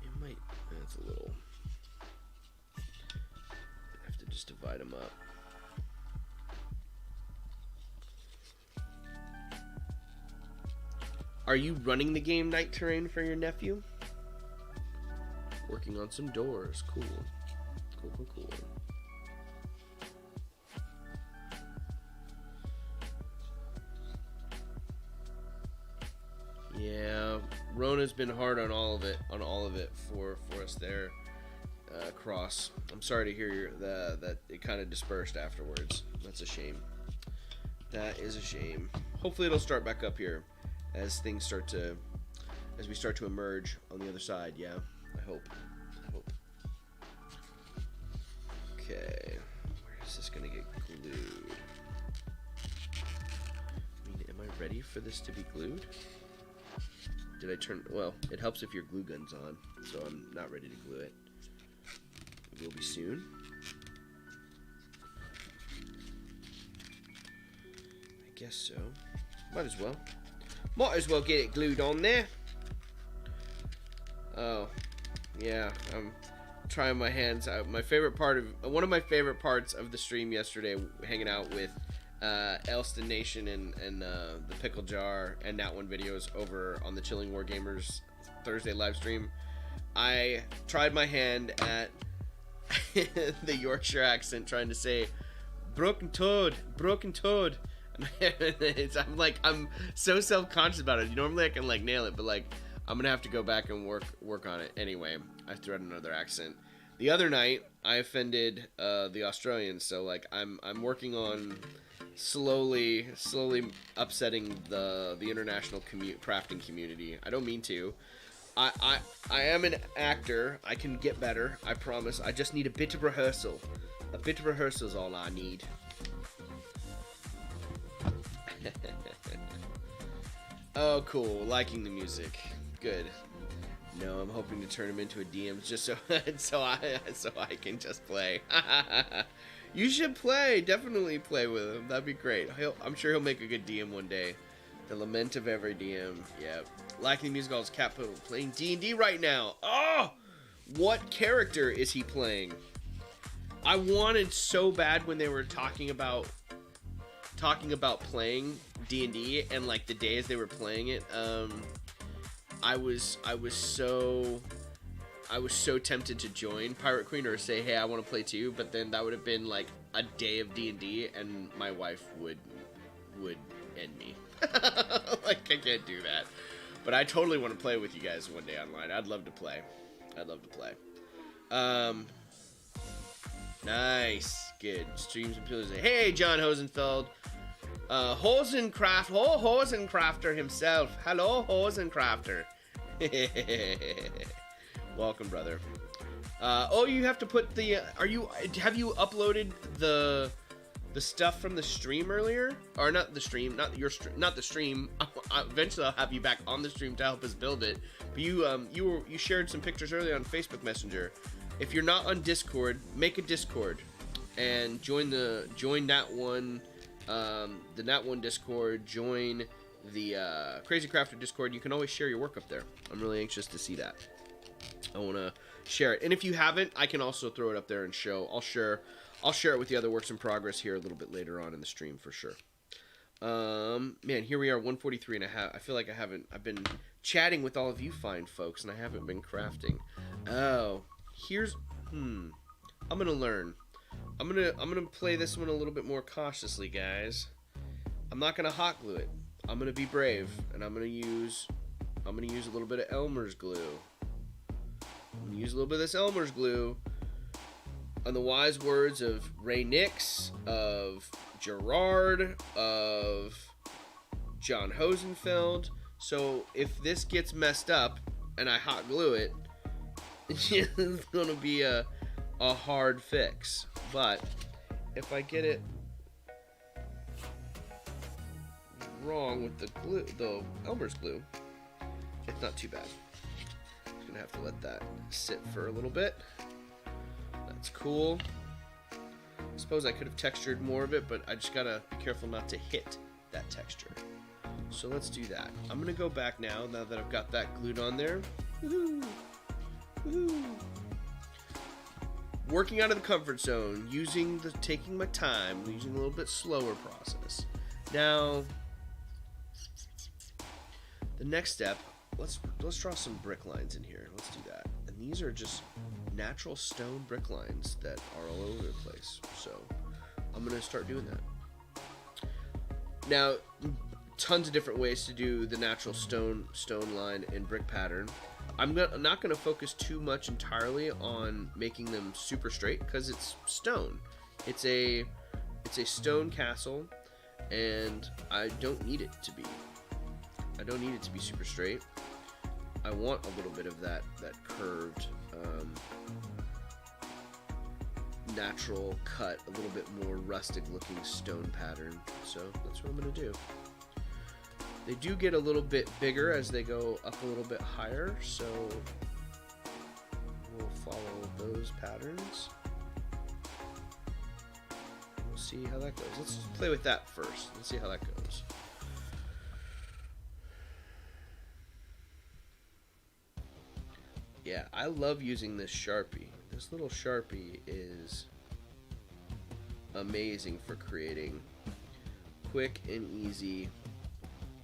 It might. That's a little. I have to just divide them up. Are you running the game Night Terrain for your nephew? Working on some doors. Cool. Cool, cool, cool. Yeah, Rona's been hard on all of it for us there, Cross. I'm sorry to hear that it kind of dispersed afterwards. That's a shame. That is a shame. Hopefully it'll start back up here as we start to emerge on the other side. Yeah, I hope. Okay, where is this gonna get glued? I mean, am I ready for this to be glued? Did I turn... Well, it helps if your glue gun's on, so I'm not ready to glue it. It will be soon. I guess so. Might as well. Might as well get it glued on there. Oh, yeah, I'm trying my hands out. One of my favorite parts of the stream yesterday, hanging out with Elston Nation and the Pickle Jar and That One videos over on the Chilling War Gamers Thursday live stream. I tried my hand at the Yorkshire accent, trying to say broken toad. I'm so self-conscious about it. Normally I can like nail it, but like I'm gonna have to go back and work on it. Anyway, I threw out another accent. The other night I offended the Australians, so like I'm working on slowly upsetting the international crafting community. I don't mean to. I am an actor. I can get better. I promise. I just need a bit of rehearsal. A bit of rehearsal is all I need. Oh, cool. Liking the music. Good. No, I'm hoping to turn him into a DM just so so I can just play. You should play. Definitely play with him. That'd be great. I'm sure he'll make a good DM one day. The lament of every DM. Yeah. Liking the music is capital. Playing D&D right now. Oh! What character is he playing? I wanted so bad when they were talking about playing D&D and like the days they were playing it. I was so tempted to join Pirate Queen or say, hey, I want to play too, but then that would have been like a day of D&D and my wife would end me. Like, I can't do that. But I totally want to play with you guys one day online. I'd love to play. Nice. Good. Streams and pillars. Hey, John Hosenfeld. Hosencrafter himself. Hello, Hosencrafter. Welcome, brother. Oh, you have to put the. Have you uploaded the stuff from the stream earlier, or not the stream, not the stream? Eventually, I'll have you back on the stream to help us build it. But you shared some pictures earlier on Facebook Messenger. If you're not on Discord, make a Discord and join that one. The Nat One Discord, join the Crazy Crafter Discord. You can always share your work up there. I'm really anxious to see that. I want to share it, and if you haven't, I can also throw it up there and show. I'll share it with the other works in progress here a little bit later on in the stream for sure. Man, here we are, 143 and a half. I feel like I've been chatting with all of you fine folks, and I haven't been crafting. Oh, I'm gonna learn. I'm gonna play this one a little bit more cautiously, guys. I'm not gonna hot glue it. I'm gonna be brave, and I'm gonna use a little bit of Elmer's glue. I'm gonna use a little bit of this Elmer's glue. On the wise words of Ray Nix, of Gerard, of John Hosenfeld. So if this gets messed up and I hot glue it, it's gonna be a hard fix. But if I get it wrong with the Elmer's glue, it's not too bad. Just gonna have to let that sit for a little bit. That's cool. I suppose I could have textured more of it, but I just gotta be careful not to hit that texture. So let's do that. I'm gonna go back now that I've got that glued on there. Woohoo! Woohoo! Working out of the comfort zone, taking my time, using a little bit slower process. Now, the next step, let's draw some brick lines in here. Let's do that. And these are just natural stone brick lines that are all over the place. So I'm gonna start doing that. Now, tons of different ways to do the natural stone line and brick pattern. I'm not going to focus too much entirely on making them super straight because it's stone. It's a stone castle, and I don't need it to be super straight. I want a little bit of that curved natural cut, a little bit more rustic looking stone pattern. So that's what I'm going to do. They do get a little bit bigger as they go up a little bit higher, so we'll follow those patterns. We'll see how that goes. Let's play with that first. Let's see how that goes. Yeah, I love using this Sharpie. This little Sharpie is amazing for creating quick and easy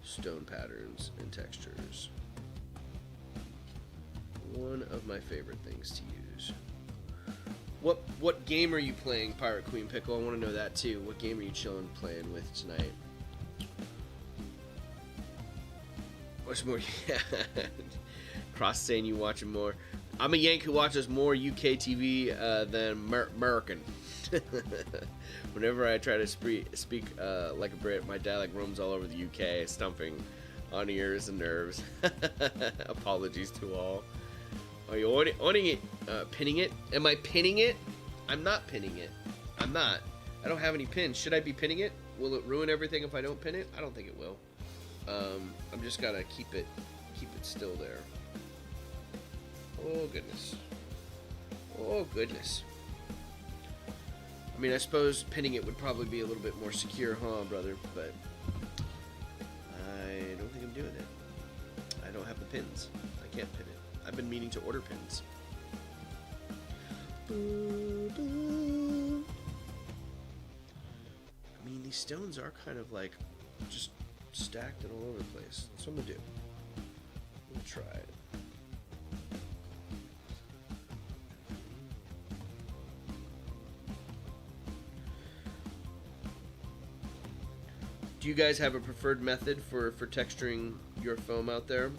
stone patterns and textures. One of my favorite things to use. What game are you playing, Pirate Queen Pickle? I want to know that too. What game are you playing with tonight? Watch more. Cross saying you watching more. I'm a Yank who watches more UK TV than American. Whenever I try to speak like a Brit, my dialect roams all over the UK, stumping on ears and nerves. Apologies to all. Are you owning it? Pinning it? Am I pinning it? I'm not pinning it. I'm not. I don't have any pins. Should I be pinning it? Will it ruin everything if I don't pin it? I don't think it will. I'm just gotta keep it still there. Oh goodness. Oh goodness. I mean, I suppose pinning it would probably be a little bit more secure, huh, brother? But I don't think I'm doing it. I don't have the pins. I can't pin it. I've been meaning to order pins. I mean, these stones are kind of like just stacked and all over the place. That's what I'm gonna do. I'm gonna try it. Do you guys have a preferred method for texturing your foam out there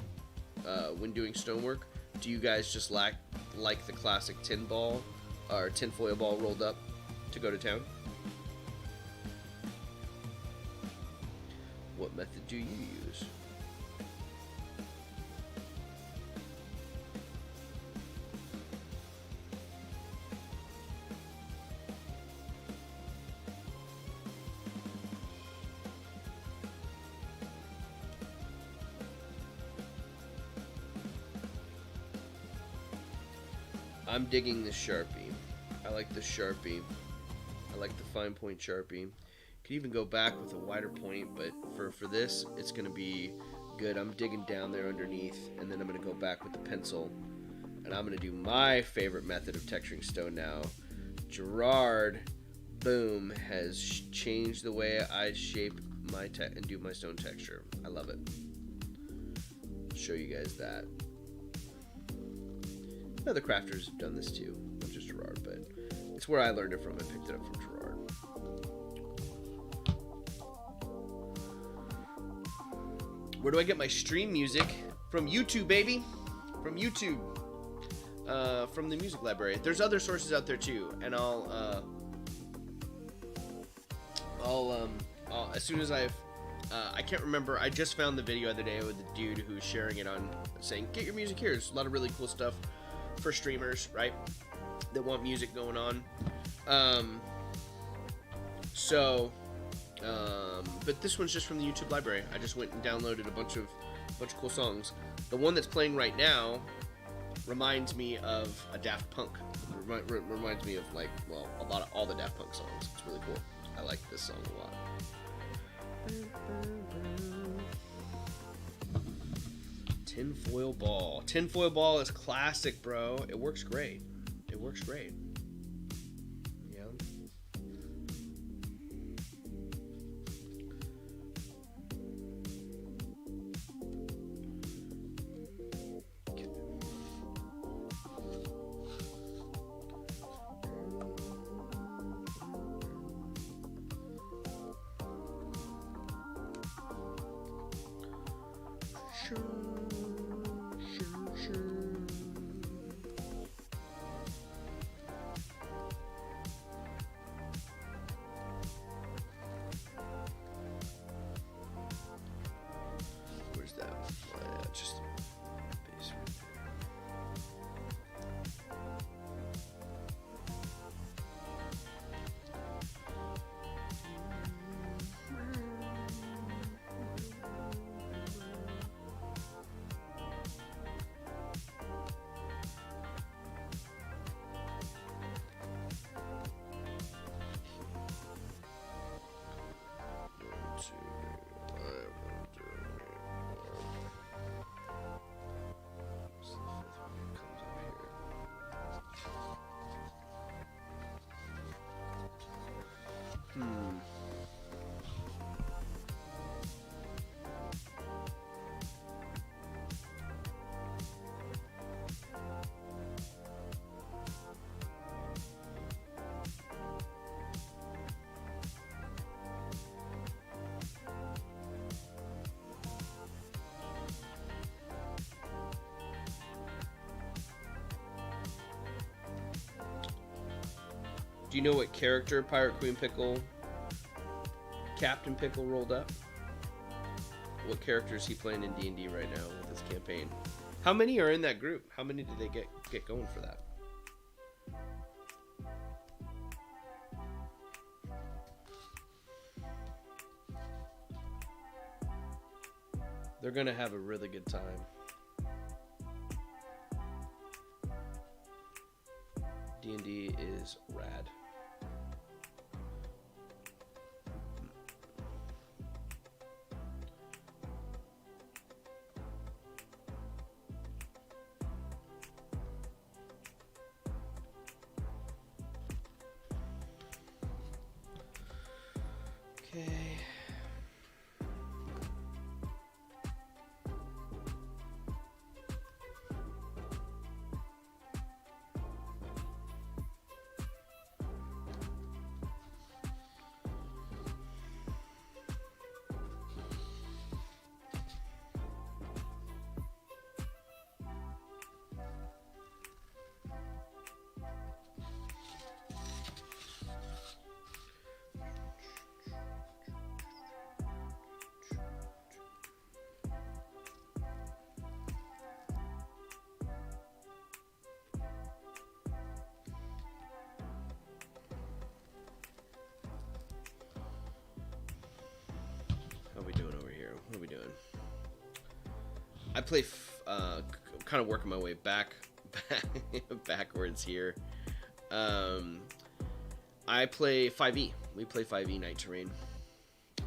when doing stonework? Do you guys just like the classic tin ball or tinfoil ball rolled up to go to town? What method do you use? I'm digging this Sharpie. I like the Sharpie. I like the fine point Sharpie. Could even go back with a wider point, but for this, it's going to be good. I'm digging down there underneath, and then I'm going to go back with the pencil. And I'm going to do my favorite method of texturing stone now. Gerard, boom, has changed the way I shape my and do my stone texture. I love it. I'll show you guys that. Other crafters have done this too, not just Gerard, but it's where I learned it from. I picked it up from Gerard. Where do I get my stream music? From YouTube, baby. From YouTube. From the music library. There's other sources out there too, and I'll as soon as I can't remember. I just found the video the other day with the dude who's sharing it on saying, "Get your music here." There's a lot of really cool stuff for streamers, right, that want music going on. But this one's just from the YouTube library. I just went and downloaded a bunch of cool songs. The one that's playing right now reminds me of a Daft Punk. Reminds me of a lot of all the Daft Punk songs. It's really cool. I like this song a lot. Tinfoil ball. Tinfoil ball is classic, bro. It works great. It works great. Yeah. Okay. Sure. Where's that? Just base right there. Do you know what character Pirate Queen Pickle, Captain Pickle rolled up? What character is he playing in D&D right now with his campaign? How many are in that group? How many did they get going for that? They're gonna have a really good time. D&D is rad. Okay. How are we doing over here? What are we doing? I play, kind of working my way backwards here. I play 5e. We play 5e Night Terrain.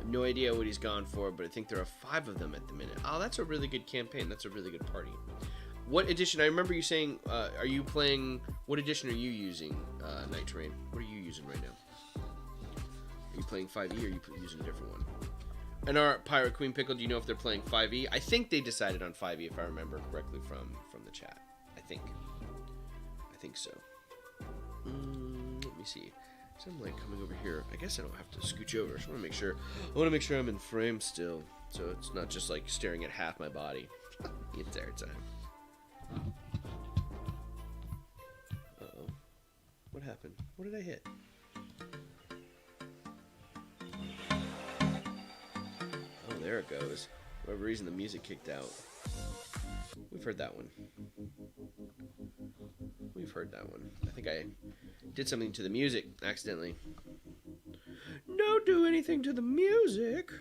No idea what he's gone for, but I think there are 5 of them at the minute. Oh, that's a really good campaign. That's a really good party. What edition? I remember you saying, are you playing, what edition are you using, Night Terrain? What are you using right now? Are you playing 5e or are you using a different one? And our Pirate Queen Pickle, do you know if they're playing 5e? I think they decided on 5e if I remember correctly from the chat. I think so. Let me see. So I'm like coming over here. I guess I don't have to scooch over. So I want to make sure I'm in frame still, so it's not just like staring at half my body the entire time. Uh-oh. What happened? What did I hit? Oh, there it goes. For whatever reason, the music kicked out. We've heard that one. We've heard that one. I think I did something to the music accidentally. Don't do anything to the music.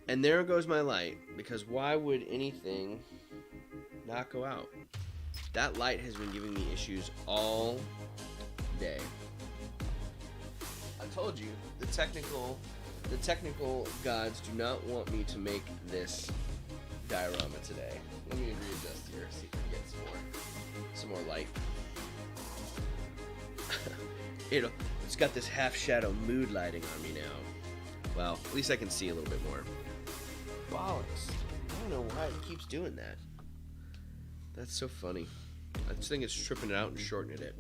And there goes my light, because why would anything not go out? That light has been giving me issues all day. I told you, the technical gods do not want me to make this diorama today. Let me readjust here, see if we get some more light. It's got this half shadow mood lighting on me now. Well, at least I can see a little bit more. Bollocks. I don't know why it keeps doing that. That's so funny. I just think it's tripping it out and shortening it.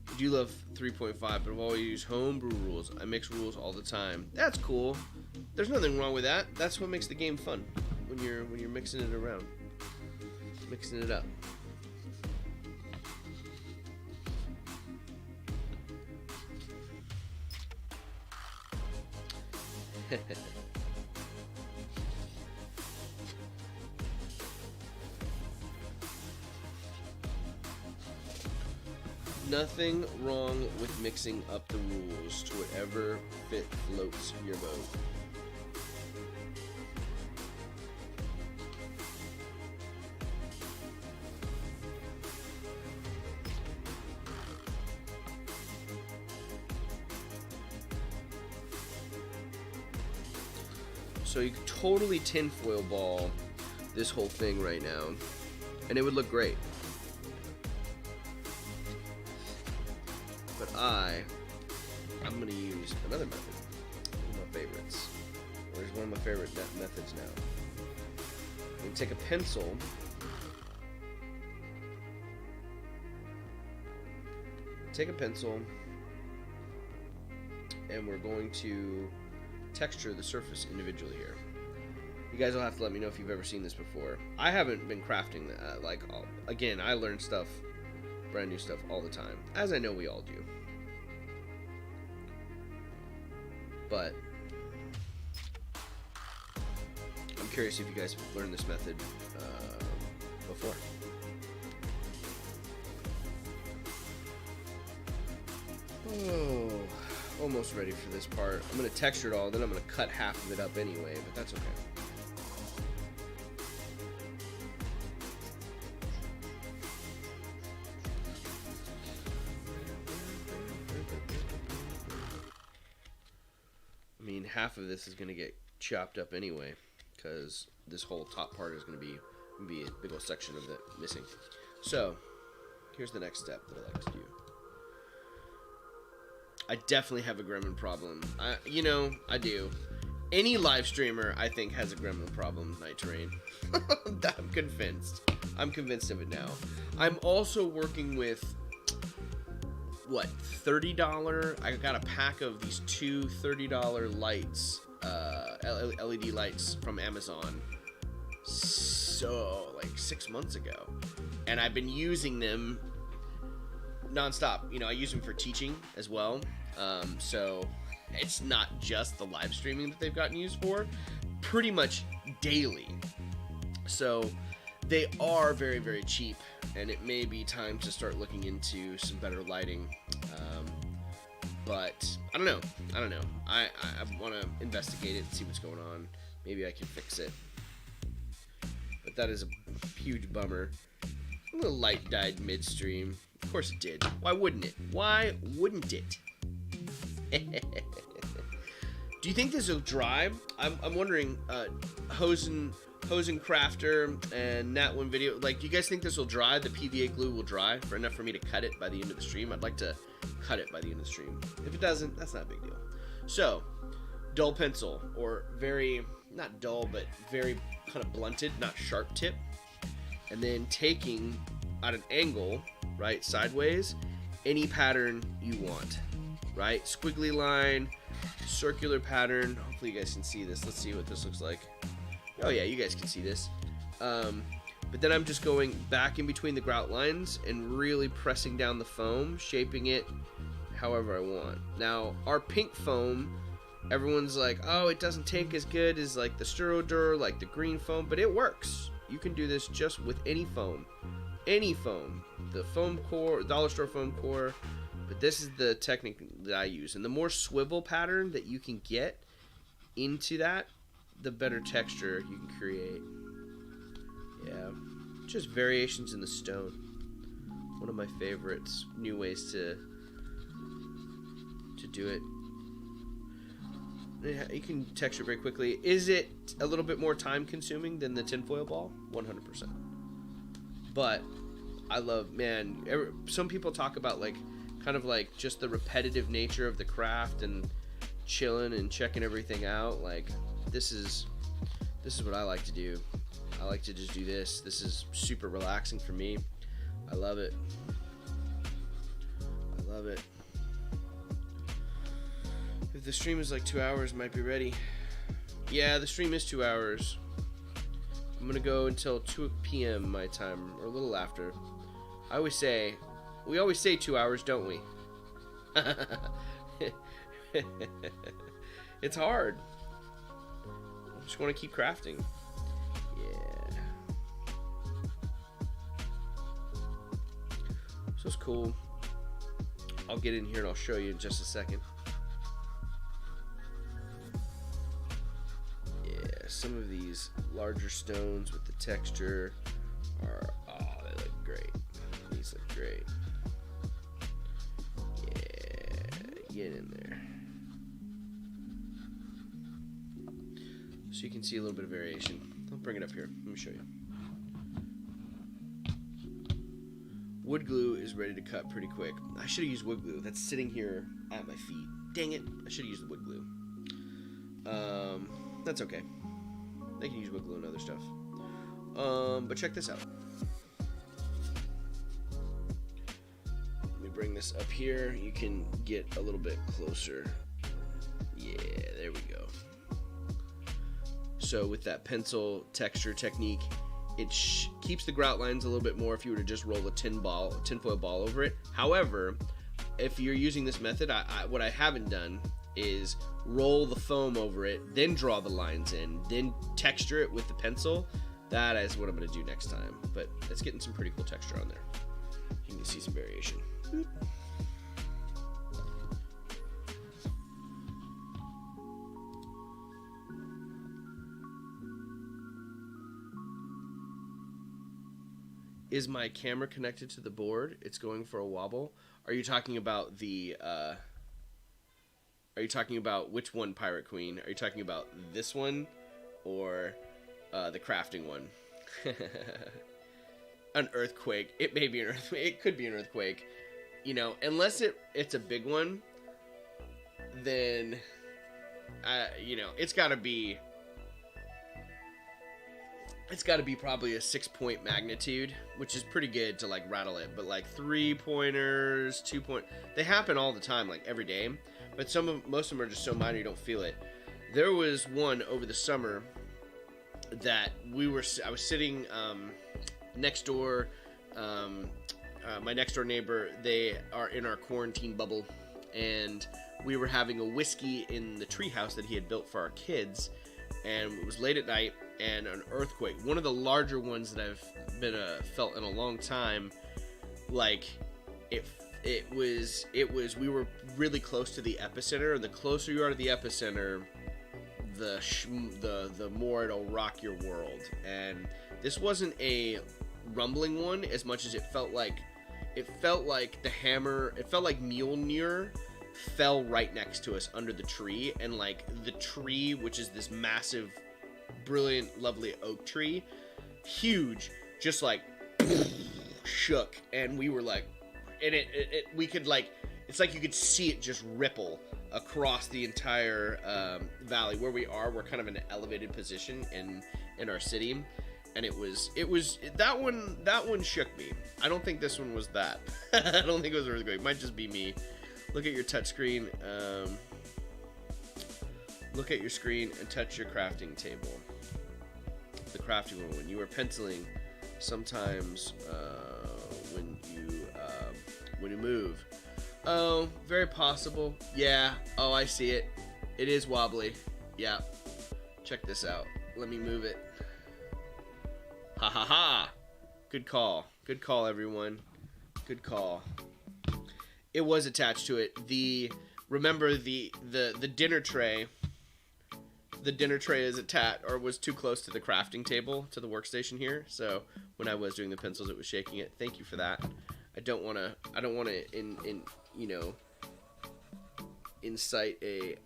I do love 3.5, but I've always used homebrew rules. I mix rules all the time. That's cool. There's nothing wrong with that. That's what makes the game fun. When you're mixing it around. Mixing it up. Nothing wrong with mixing up the rules to whatever fit floats your boat. So you could totally tinfoil ball this whole thing right now, and it would look great. But I'm going to use another method. One of my favorites. Where's one of my favorite methods now? I'm going to take a pencil. And we're going to texture the surface individually here. You guys will have to let me know if you've ever seen this before. I haven't been crafting again, I learned stuff brand new stuff all the time, as I know we all do. But I'm curious if you guys have learned this method before. Oh, almost ready for this part. I'm going to texture it all, then I'm going to cut half of it up anyway, but that's okay. I mean, half of this is going to get chopped up anyway, because this whole top part is going to be a big old section of it missing. So, here's the next step that I like to do. I definitely have a gremlin problem. I do. Any live streamer, I think, has a gremlin problem, Night Terrain. I'm convinced. I'm convinced of it now. I'm also working with, what, $30? I got a pack of these two $30 lights, LED lights from Amazon. So, like 6 months ago. And I've been using them nonstop. I use them for teaching as well. So it's not just the live streaming that they've gotten used for, pretty much daily. So they are very, very cheap, and it may be time to start looking into some better lighting. But I don't know. I want to investigate it and see what's going on. Maybe I can fix it. But that is a huge bummer. The light died midstream. Of course it did. Why wouldn't it? Do you think this will dry? I'm wondering, Hosen Crafter and Nat One Video, like, do you guys think this will dry? The PVA glue will dry for enough for me to cut it by the end of the stream? I'd like to cut it by the end of the stream. If it doesn't, that's not a big deal. So, dull pencil, or very, not dull, but very kind of blunted, not sharp tip. And then taking at an angle, right, sideways, any pattern you want, right? Squiggly line, circular pattern. Hopefully you guys can see this. Let's see what this looks like. Oh yeah, you guys can see this. But then I'm just going back in between the grout lines and really pressing down the foam, shaping it however I want. Now, our pink foam, everyone's like, oh, it doesn't take as good as like the Sturo-Dur, like the green foam, but it works. You can do this just with any foam. Any foam. The foam core, dollar store foam core. But this is the technique that I use. And the more swivel pattern that you can get into that, the better texture you can create. Yeah. Just variations in the stone. One of my favorites. New ways to do it. You can texture very quickly. Is it a little bit more time consuming than the tinfoil ball? 100%. But I love, man, some people talk about like kind of like just the repetitive nature of the craft and chilling and checking everything out. Like this is what I like to do. I like to just do this. This is super relaxing for me. I love it. I love it. If the stream is like 2 hours, might be ready. Yeah, the stream is 2 hours. I'm gonna go until 2 p.m. my time, or a little after. We always say 2 hours, don't we? It's hard. I just want to keep crafting. Yeah. So it's cool. I'll get in here and I'll show you in just a second. Some of these larger stones with the texture are, oh, they look great. These look great. Yeah, get in there. So you can see a little bit of variation. I'll bring it up here. Let me show you. Wood glue is ready to cut pretty quick. I should have used wood glue. That's sitting here at my feet. Dang it. I should have used the wood glue. That's okay. They can use wood glue and other stuff. But check this out. Let me bring this up here. You can get a little bit closer. Yeah, there we go. So with that pencil texture technique, it keeps the grout lines a little bit more if you were to just roll a tinfoil ball over it. However, if you're using this method, what I haven't done is roll the foam over it, then draw the lines in, then texture it with the pencil. That is what I'm going to do next time. But it's getting some pretty cool texture on there. You can see some variation. Is my camera connected to the board? It's going for a wobble. Are you talking about the are you talking about which one, Pirate Queen? Are you talking about this one or the crafting one? An earthquake. It may be an earthquake. It could be an earthquake. You know, unless it's a big one, then you know, it's got to be probably a 6-point magnitude, which is pretty good to like rattle it. But like 3-pointers, 2-point, they happen all the time, like every day. But most of them are just so minor you don't feel it. There was one over the summer that I was sitting next door. My next door neighbor, they are in our quarantine bubble, and we were having a whiskey in the treehouse that he had built for our kids. And it was late at night, and an earthquake, one of the larger ones that I've been felt in a long time. Like it was we were really close to the epicenter, and the closer you are to the epicenter, the more it'll rock your world. And this wasn't a rumbling one as much as it felt like the hammer, it felt like Mjolnir fell right next to us under the tree, and like the tree, which is this massive, brilliant, lovely oak tree, huge, just like shook, and we were like, and we could like, it's like you could see it just ripple across the entire valley where we are. We're kind of in an elevated position in our city, and it was that one shook me. I don't think this one was that. I don't think it was an earthquake. It might just be me. Look at your touchscreen. Look at your screen and touch your crafting table. The crafting one. When you are penciling, sometimes when you move. Oh, very possible. Yeah. Oh, I see it. It is wobbly. Yeah. Check this out. Let me move it. Ha ha ha. Good call. Good call, everyone. Good call. It was attached to it. Remember the dinner tray. The dinner tray is attached, or was too close to the crafting table, to the workstation here. So when I was doing the pencils, it was shaking it. Thank you for that. I don't want to incite a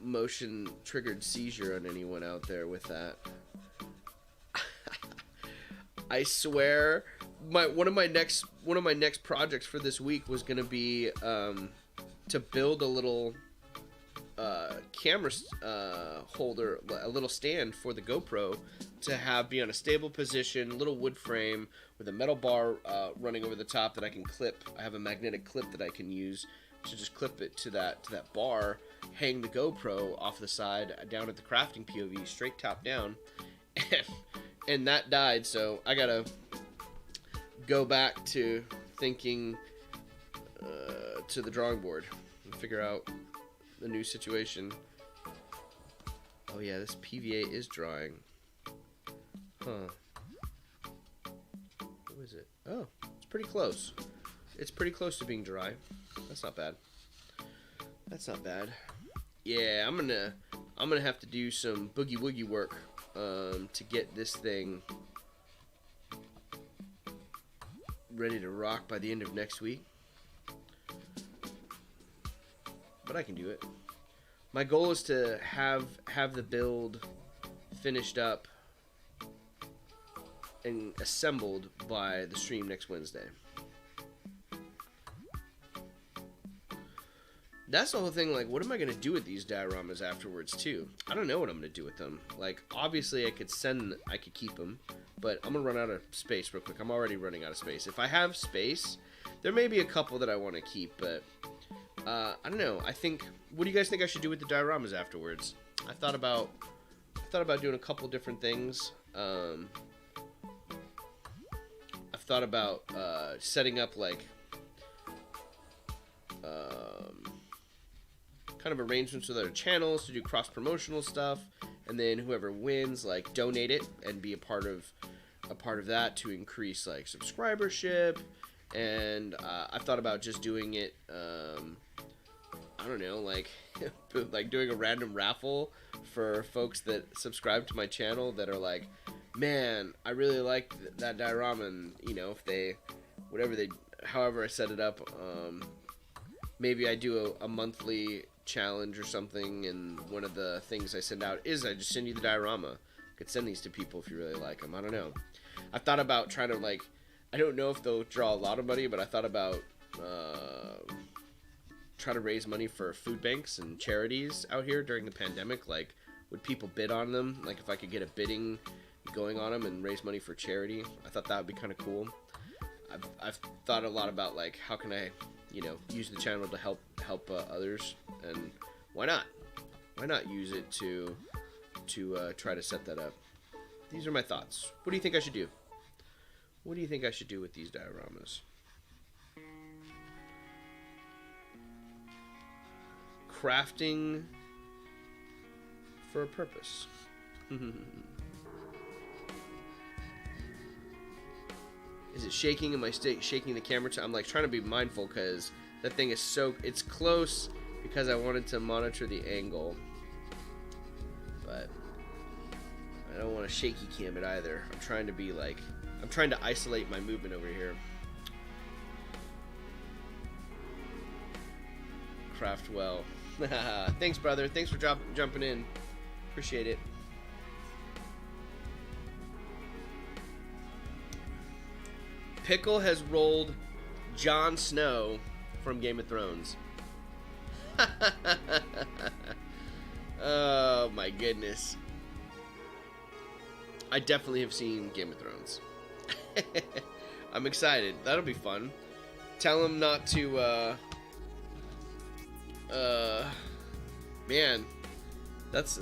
motion triggered seizure on anyone out there with that. I swear, one of my next projects for this week was going to be to build a little camera holder, a little stand for the GoPro to be on a stable position, little wood frame with a metal bar running over the top that I can clip. I have a magnetic clip that I can use to just clip it to that bar, hang the GoPro off the side down at the crafting POV, straight top down, and that died. So I gotta go back to thinking to the drawing board and figure out the new situation. Oh yeah, this PVA is drying. Huh. What is it? Oh, it's pretty close. It's pretty close to being dry. That's not bad. That's not bad. Yeah, I'm gonna have to do some boogie woogie work to get this thing ready to rock by the end of next week. But I can do it. My goal is to have the build finished up and assembled by the stream next Wednesday. That's the whole thing. Like, what am I going to do with these dioramas afterwards, too? I don't know what I'm going to do with them. Like, obviously, I could keep them, but I'm going to run out of space real quick. I'm already running out of space. If I have space, there may be a couple that I want to keep, but I don't know. What do you guys think I should do with the dioramas afterwards? I thought about thought about doing a couple different things. I've thought about setting up like kind of arrangements with other channels to do cross-promotional stuff, and then whoever wins, like, donate it and be a part of that to increase like subscribership. And I've thought about just doing it. I don't know, like like doing a random raffle for folks that subscribe to my channel that are like, man, I really like that diorama, and you know, if they, however I set it up, maybe I do a monthly challenge or something, and one of the things I send out is I just send you the diorama. I could send these to people if you really like them. I don't know. I've thought about trying to, like, I don't know if they'll draw a lot of money, but I thought about try to raise money for food banks and charities out here during the pandemic. Like, would people bid on them? Like, if I could get a bidding going on them and raise money for charity, I thought that would be kind of cool. I've thought a lot about, like, how can I, you know, use the channel to help others, and why not use it to try to set that up. These are my thoughts. What do you think I should do? What do you think I should do with these dioramas? Crafting for a purpose. Is it shaking? Am I shaking the camera? I'm like trying to be mindful because that thing is so, it's close because I wanted to monitor the angle, but I don't want to shaky cam it either. I'm trying to be like, I'm trying to isolate my movement over here. Craft well. Thanks, brother. Thanks for jumping in. Appreciate it. Pickle has rolled Jon Snow from Game of Thrones. Oh my goodness. I definitely have seen Game of Thrones. I'm excited. That'll be fun. Tell him not to man, that's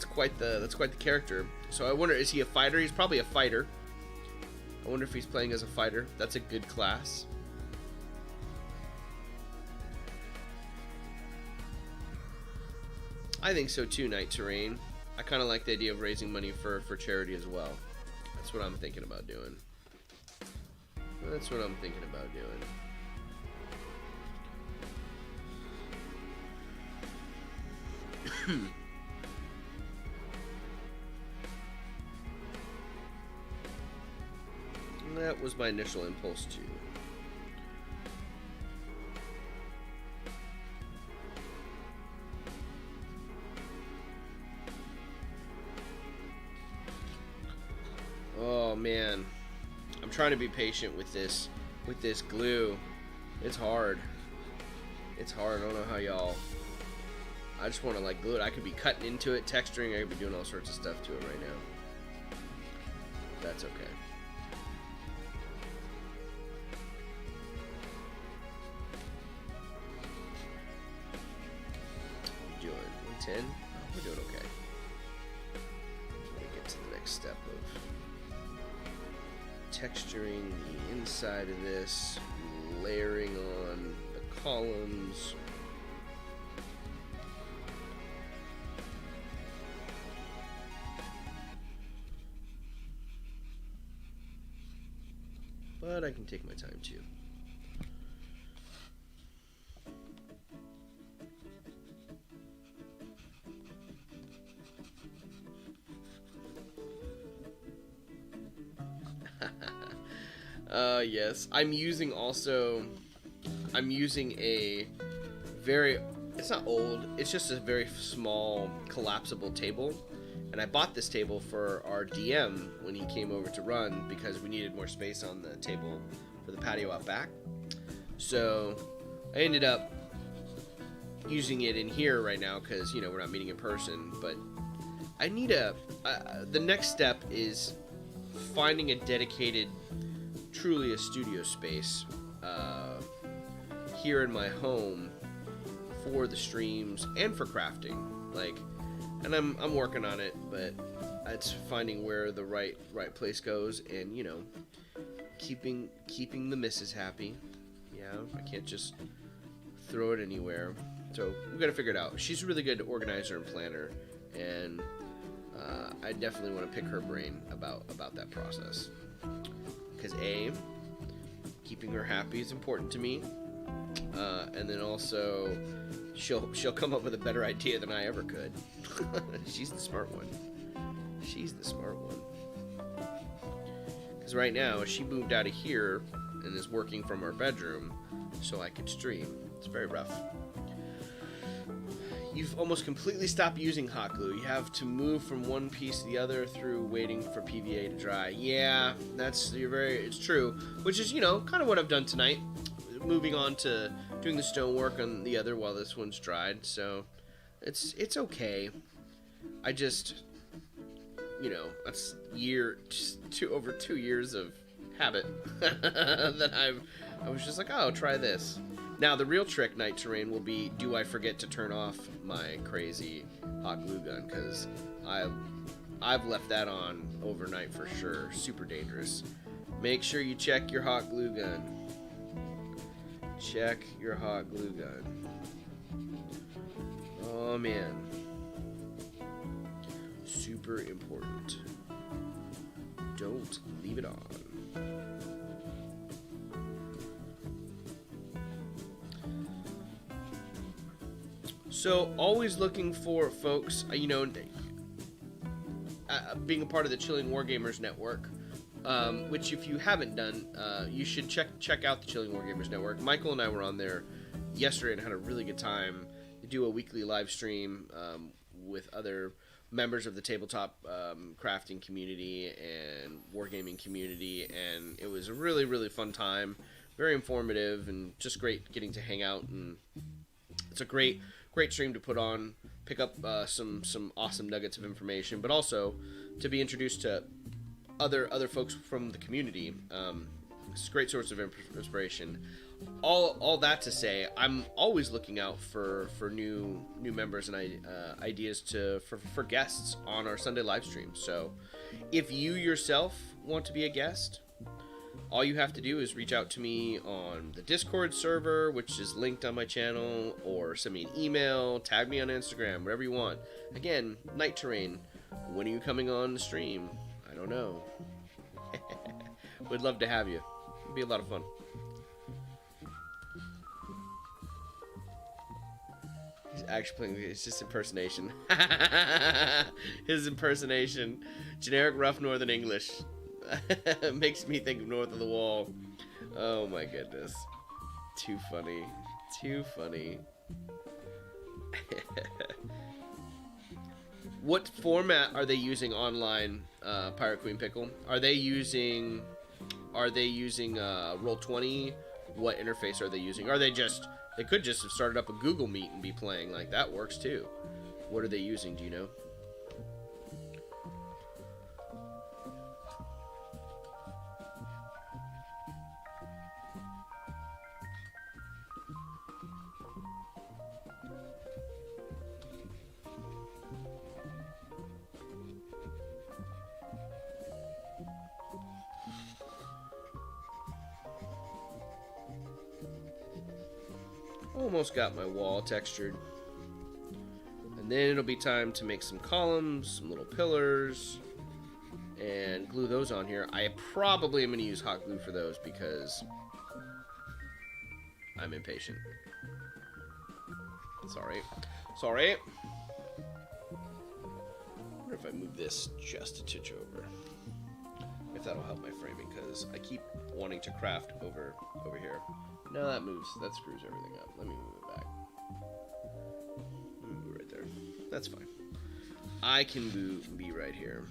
quite the character. So I wonder, is he a fighter? He's probably a fighter. I wonder if he's playing as a fighter. That's a good class. I think so too, Night Terrain. I kind of like the idea of raising money for charity as well. That's what I'm thinking about doing. That's what I'm thinking about doing. That was my initial impulse too. Oh man, I'm trying to be patient with this glue. It's hard. It's hard. I don't know how y'all. I just want to like glue it. I could be cutting into it, texturing. I could be doing all sorts of stuff to it right now. That's okay. Doing 110. Oh, we're doing okay. Let me get to the next step of texturing the inside of this, layering on the columns. But I can take my time too. Yes, I'm using a very, it's not old, it's just a very small collapsible table. And I bought this table for our DM when he came over to run because we needed more space on the table for the patio out back. So I ended up using it in here right now because, you know, we're not meeting in person. But I need the next step is finding a dedicated, truly a studio space here in my home for the streams and for crafting. Like, and I'm working on it, but it's finding where the right place goes, and keeping the missus happy. Yeah, I can't just throw it anywhere. So we got to figure it out. She's a really good organizer and planner, and I definitely want to pick her brain about that process. Because keeping her happy is important to me, and then also she'll come up with a better idea than I ever could. She's the smart one. Because right now she moved out of here and is working from our bedroom, so I could stream. It's very rough. You've almost completely stopped using hot glue. You have to move from one piece to the other through waiting for PVA to dry. Yeah, it's true. Which is, kind of what I've done tonight. Moving on to doing the stonework on the other while this one's dried. So, it's okay. I just, that's over 2 years of habit that I was just like, oh, try this. Now, the real trick, Night Terrain, will be, do I forget to turn off my crazy hot glue gun? Because I've left that on overnight for sure. Super dangerous. Make sure you check your hot glue gun. Check your hot glue gun. Oh, man. Super important. Don't leave it on. So, always looking for folks, being a part of the Chilling Wargamers Network, which if you haven't done, you should check out the Chilling Wargamers Network. Michael and I were on there yesterday and had a really good time. We do a weekly live stream with other members of the tabletop crafting community and wargaming community, and it was a really, really fun time. Very informative and just great getting to hang out, and it's a great stream to put on, pick up some awesome nuggets of information, but also to be introduced to other folks from the community. It's a great source of inspiration. All that to say, I'm always looking out for new members and ideas for guests on our Sunday live stream. So if you yourself want to be a guest, all you have to do is reach out to me on the Discord server, which is linked on my channel, or send me an email, tag me on Instagram, whatever you want. Again, Night Terrain, when are you coming on the stream? I don't know. Would love to have you. It'd be a lot of fun. He's actually playing, it's just impersonation. His impersonation. Generic rough Northern English. Makes me think of North of the Wall. Oh my goodness. Too funny. What format are they using online, Pirate Queen Pickle? Are they using Roll20? What interface are they using? Are they could just have started up a Google Meet and be playing, like that works too. What are they using, do you know? Almost got my wall textured. And then it'll be time to make some columns, some little pillars, and glue those on here. I probably am going to use hot glue for those because I'm impatient. Sorry. I wonder if I move this just a titch over. If that'll help my framing, because I keep wanting to craft over here. No, that screws everything up. Let me move it back. Let me move it right there. That's fine. I can be right here.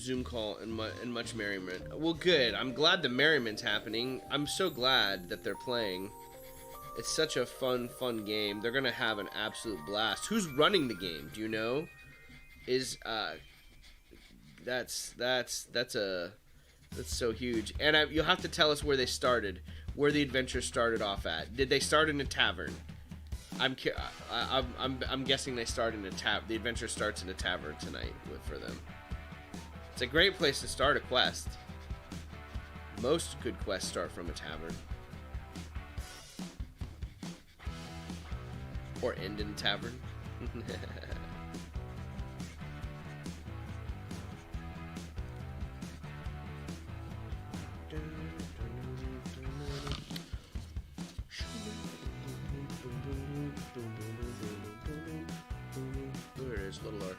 Zoom call and much merriment. Well, good. I'm glad the merriment's happening. I'm so glad that they're playing. It's such a fun game. They're gonna have an absolute blast. Who's running the game? Do you know? That's so huge. And you'll have to tell us where they started, where the adventure started off at. Did they start in a tavern? I'm guessing they start in a tavern. The adventure starts in a tavern tonight for them. It's a great place to start a quest. Most good quests start from a tavern. Or end in a tavern. There it is, little R.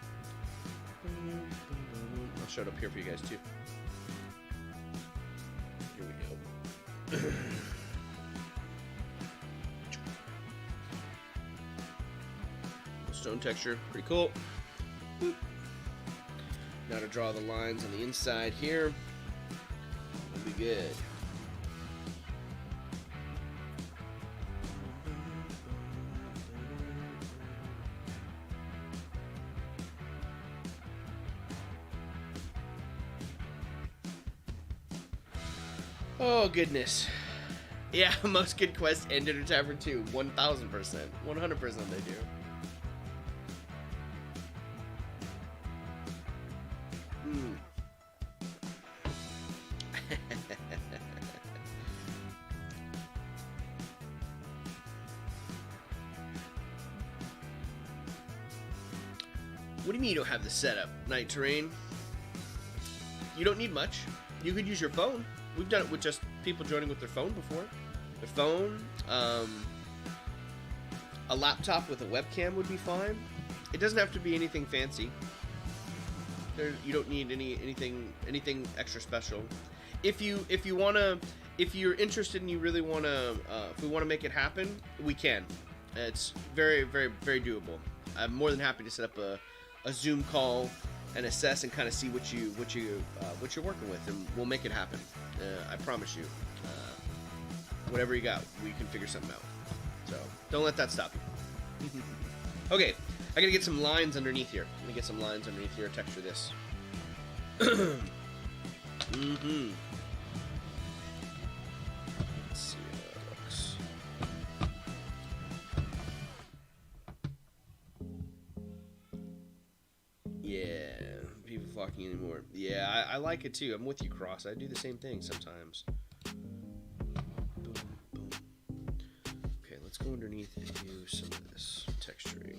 I'll show it up here for you guys too. Here we go. Stone texture, pretty cool. Boop. Now to draw the lines on the inside here. Will be good. Oh goodness. Yeah, most good quests end in a tavern too. 1000%. 100% they do. What do you mean you don't have the setup, Night Terrain? You don't need much. You could use your phone. We've done it with just people joining with their phone before. Their phone, a laptop with a webcam would be fine. It doesn't have to be anything fancy. You don't need anything extra special. If you're interested and you really wanna, if we wanna make it happen, we can. It's very doable. I'm more than happy to set up a Zoom call and assess and kind of see what you're working with, and we'll make it happen. I promise you. Whatever you got, we can figure something out. So don't let that stop you. Okay, I gotta get some lines underneath here. Let me get some lines underneath here. Texture this. Mm-hmm. Let's see how that looks. Yeah, people flocking anymore. Yeah, I like it too. I'm with you, Cross. I do the same thing sometimes. Boom, boom. Okay, let's go underneath and do some of this texturing.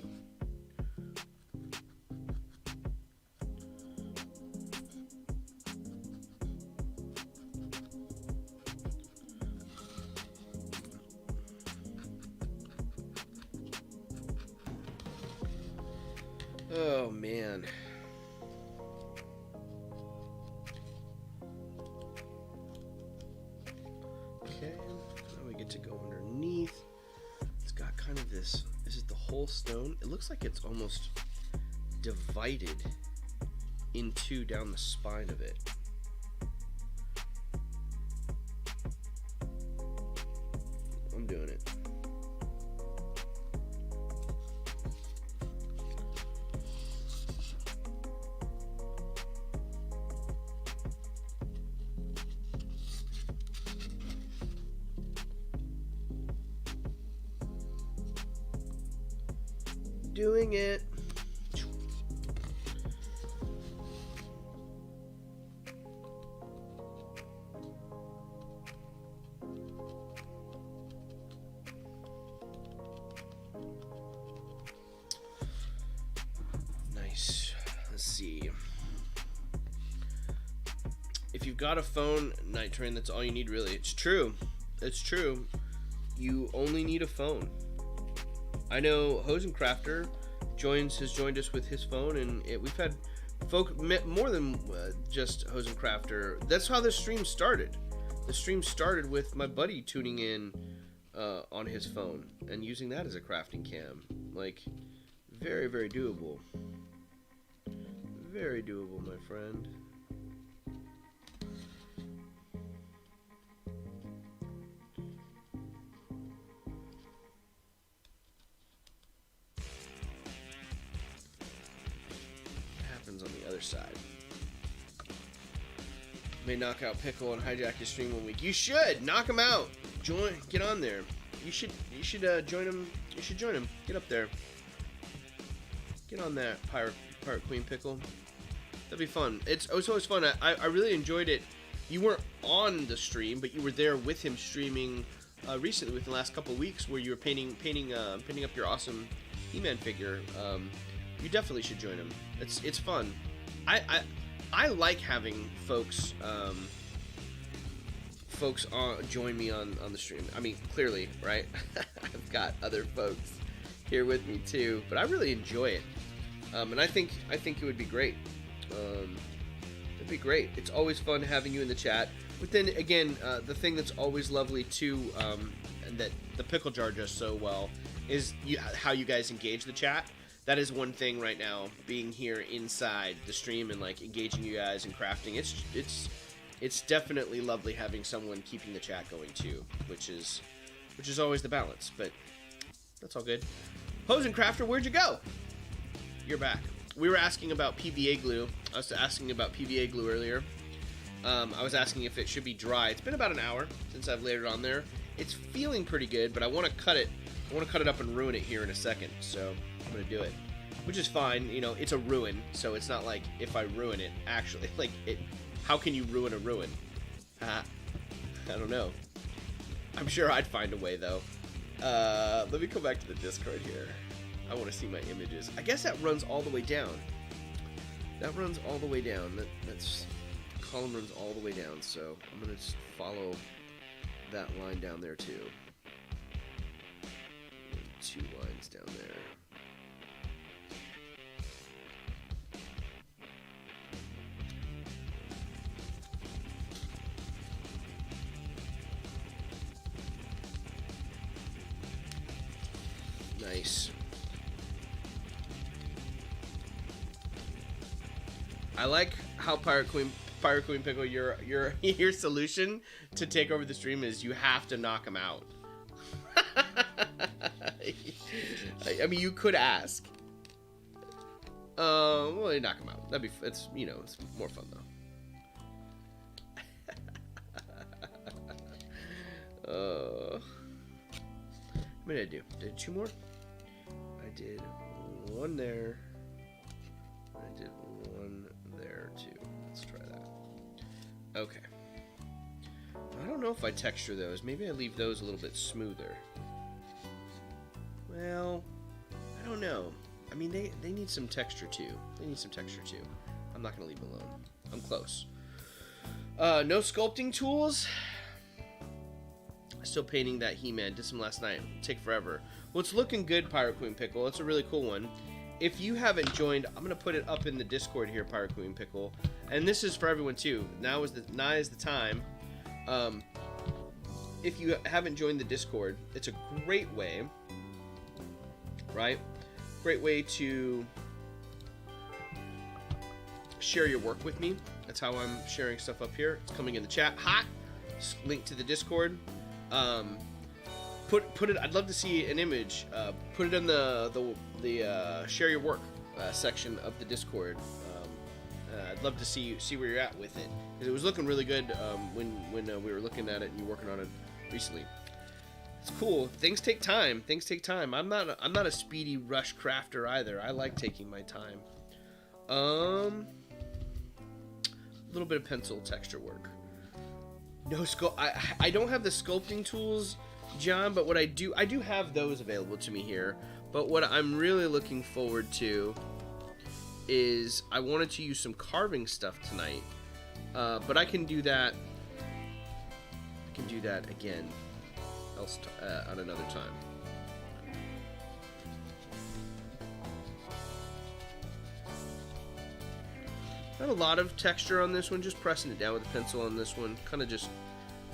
Oh man. Okay, now we get to go underneath. It's got kind of this. Is it the whole stone? It looks like it's almost divided in two down the spine of it. I'm doing it. Doing it. Nice. Let's see. If you've got a phone, Night Train, that's all you need really. It's true. It's true. You only need a phone. I know Hosencrafter has joined us with his phone, and we've had folk more than just Hosencrafter. That's how this stream started. The stream started with my buddy tuning in on his phone and using that as a crafting cam. Like, very doable. Very doable, my friend. May knock out Pickle and hijack his stream 1 week. You should knock him out. Get on there. You should join him. You should join him. Get up there. Get on that Pirate Queen Pickle. That'd be fun. It's always fun. I really enjoyed it. You weren't on the stream, but you were there with him streaming recently, within the last couple of weeks, where you were painting up your awesome He-Man figure. You definitely should join him. It's fun. I like having folks join me on the stream. I mean, clearly, right? I've got other folks here with me too, but I really enjoy it, and I think it would be great. It'd be great. It's always fun having you in the chat. But then again, the thing that's always lovely too, and that the Pickle Jar does so well, is how you guys engage the chat. That is one thing right now, being here inside the stream and like engaging you guys and crafting. It's definitely lovely having someone keeping the chat going too, which is always the balance. But that's all good. Hosen Crafter, where'd you go? You're back. We were asking about PVA glue. I was asking about PVA glue earlier. I was asking if it should be dry. It's been about an hour since I've laid it on there. It's feeling pretty good, but I want to cut it. I want to cut it up and ruin it here in a second. So I'm gonna do it, which is fine. You know, it's a ruin, so it's not like if I ruin it, actually, like it. How can you ruin a ruin? I don't know. I'm sure I'd find a way though. Let me go back to the Discord here. I want to see my images. I guess that runs all the way down. That runs all the way down. That's column runs all the way down. So I'm gonna just follow that line down there too. 2 lines down there. Nice. I like how Pirate Queen Pickle, your solution to take over the stream is you have to knock him out. I mean, you could ask. Well, knock him out. It's more fun though. How many did I do? Did 2 more? I did 1 there. I did 1 there too. Let's try that. Okay. I don't know if I texture those. Maybe I leave those a little bit smoother. Well, I don't know. I mean, they need some texture too. I'm not gonna leave them alone. I'm close. No sculpting tools. Still painting that He-Man. Did some last night. It'll take forever. Well, it's looking good, Pirate Queen Pickle. It's a really cool one. If you haven't joined, I'm gonna put it up in the Discord here, Pirate Queen Pickle. And this is for everyone too. Now is the time. If you haven't joined the Discord, it's a great way, right? Great way to share your work with me. That's how I'm sharing stuff up here. It's coming in the chat. Hot. Link to the Discord. Put it. I'd love to see an image. Put it in the share your work section of the Discord. I'd love to see where you're at with it, because it was looking really good when we were looking at it and you were working on it recently. It's cool. Things take time. I'm not a speedy rush crafter either. I like taking my time. A little bit of pencil texture work. No sculpt. I don't have the sculpting tools, John, but what I do have those available to me here. But what I'm really looking forward to is I wanted to use some carving stuff tonight, but I can do that. Again, else at another time. Not a lot of texture on this one, just pressing it down with a pencil on this one. Kind of just,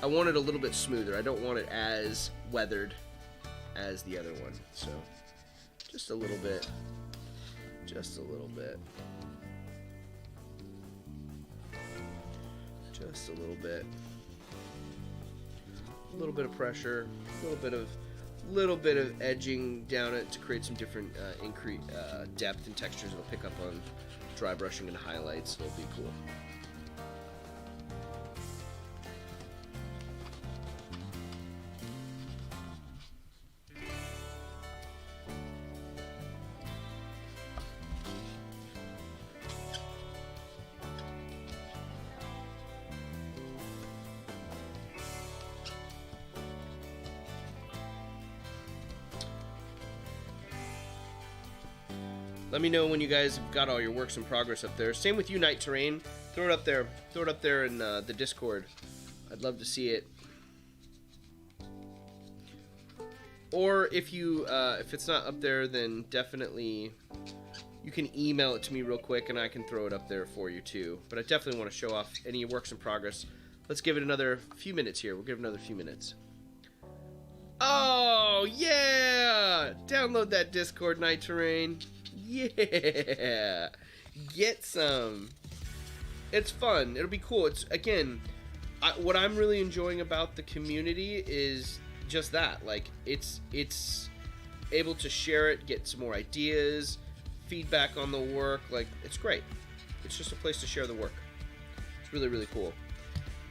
I want it a little bit smoother. I don't want it as weathered as the other one. So, just a little bit. Just a little bit. Just a little bit. A little bit of pressure. A little bit of edging down it to create some different depth and textures. It'll pick up on dry brushing and highlights. It'll be cool. Let me know when you guys have got all your works in progress up there. Same with you, Night Terrain. Throw it up there. Throw it up there in the Discord. I'd love to see it. Or if you, if it's not up there, then definitely you can email it to me real quick, and I can throw it up there for you too. But I definitely want to show off any works in progress. Let's give it another few minutes here. We'll give it another few minutes. Oh yeah! Download that Discord, Night Terrain. Yeah, get some. It's fun. It'll be cool. It's again, what I'm really enjoying about the community is just that. Like, it's able to share it, get some more ideas, feedback on the work. Like, it's great. It's just a place to share the work. It's really, really cool.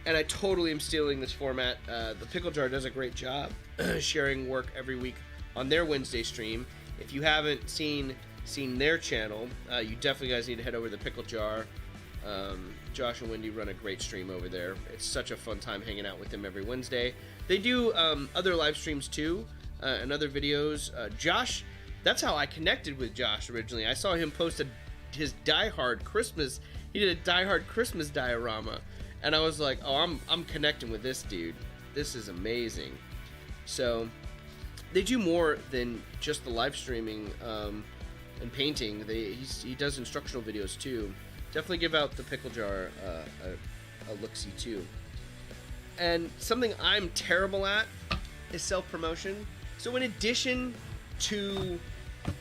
And I totally am stealing this format. The Pickle Jar does a great job sharing work every week on their Wednesday stream. If you haven't seen their channel, you definitely guys need to head over to the Pickle Jar. Josh and Wendy run a great stream over there. It's such a fun time hanging out with them every Wednesday. They do other live streams too, and other videos. Josh, that's how I connected with Josh originally. I saw him post his Die Hard Christmas. He did a Die Hard Christmas diorama, and I was like, oh, I'm connecting with this dude. This is amazing. So they do more than just the live streaming and painting. He does instructional videos too. Definitely give out the Pickle Jar a look-see too. And something I'm terrible at is self-promotion. So in addition to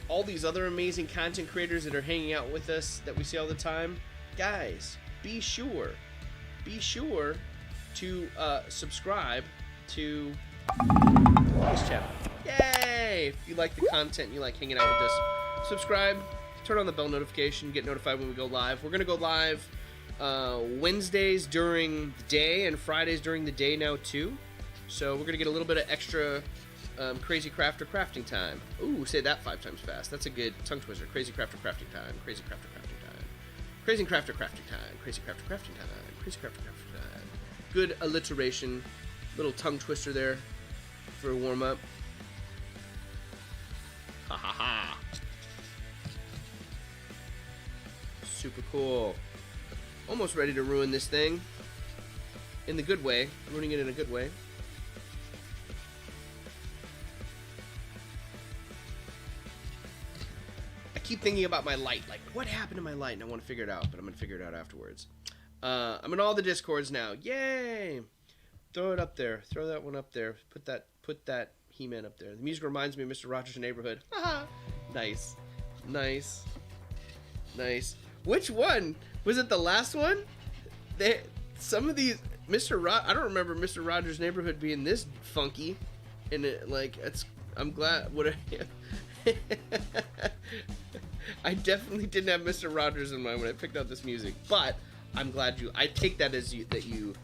all these other amazing content creators that are hanging out with us that we see all the time, guys, be sure to subscribe to this channel. Yay! If you like the content and you like hanging out with us, subscribe, turn on the bell notification, get notified when we go live. We're going to go live Wednesdays during the day and Fridays during the day now too. So we're going to get a little bit of extra Crazy Crafter crafting time. Ooh, say that 5 times fast. That's a good tongue twister. Crazy Crafter crafting time. Crazy Crafter crafting time. Crazy Crafter crafting time. Crazy Crafter crafting time. Crazy Crafter crafting time. Good alliteration. Little tongue twister there for a warm up. Ha ha ha. Super cool. Almost ready to ruin this thing. In the good way. Ruining it in a good way. I keep thinking about my light. Like, what happened to my light? And I want to figure it out, but I'm going to figure it out afterwards. I'm in all the Discords now. Yay! Throw it up there. Throw that one up there. Put that He-Man up there. The music reminds me of Mr. Rogers' Neighborhood. Nice. Nice. Nice. Which one? Was it the last one? Some of these I don't remember Mr. Rogers' Neighborhood being this funky. And it, like, I'm glad I definitely didn't have Mr. Rogers in mind when I picked out this music, but I'm glad I take that as that you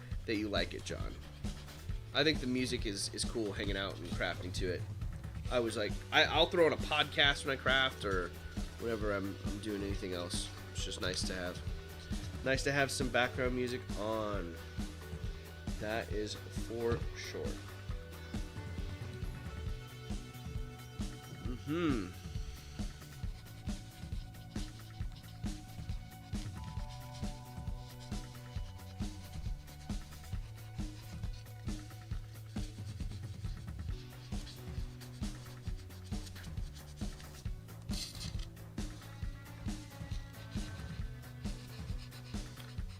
like it, John. I think the music is cool, hanging out and crafting to it. I was like, I'll throw on a podcast when I craft or whenever I'm doing anything else. It's just nice to have some background music on. That is for sure.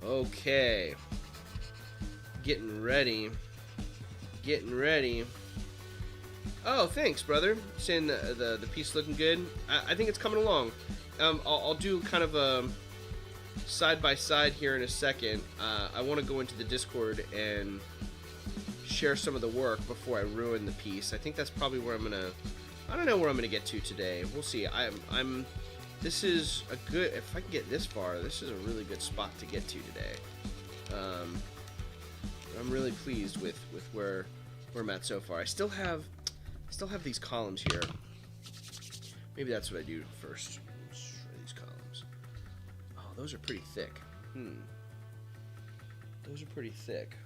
Okay. Getting ready. Oh, thanks, brother. Saying the piece looking good. I think it's coming along. I'll do kind of a side by side here in a second. I want to go into the Discord and share some of the work before I ruin the piece. I think that's probably where I'm gonna. I don't know where I'm gonna get to today. We'll see. This is a good. If I can get this far, this is a really good spot to get to today. I'm really pleased with where I'm at so far. I still have these columns here. Maybe that's what I do first. These columns. Oh, those are pretty thick. Those are pretty thick.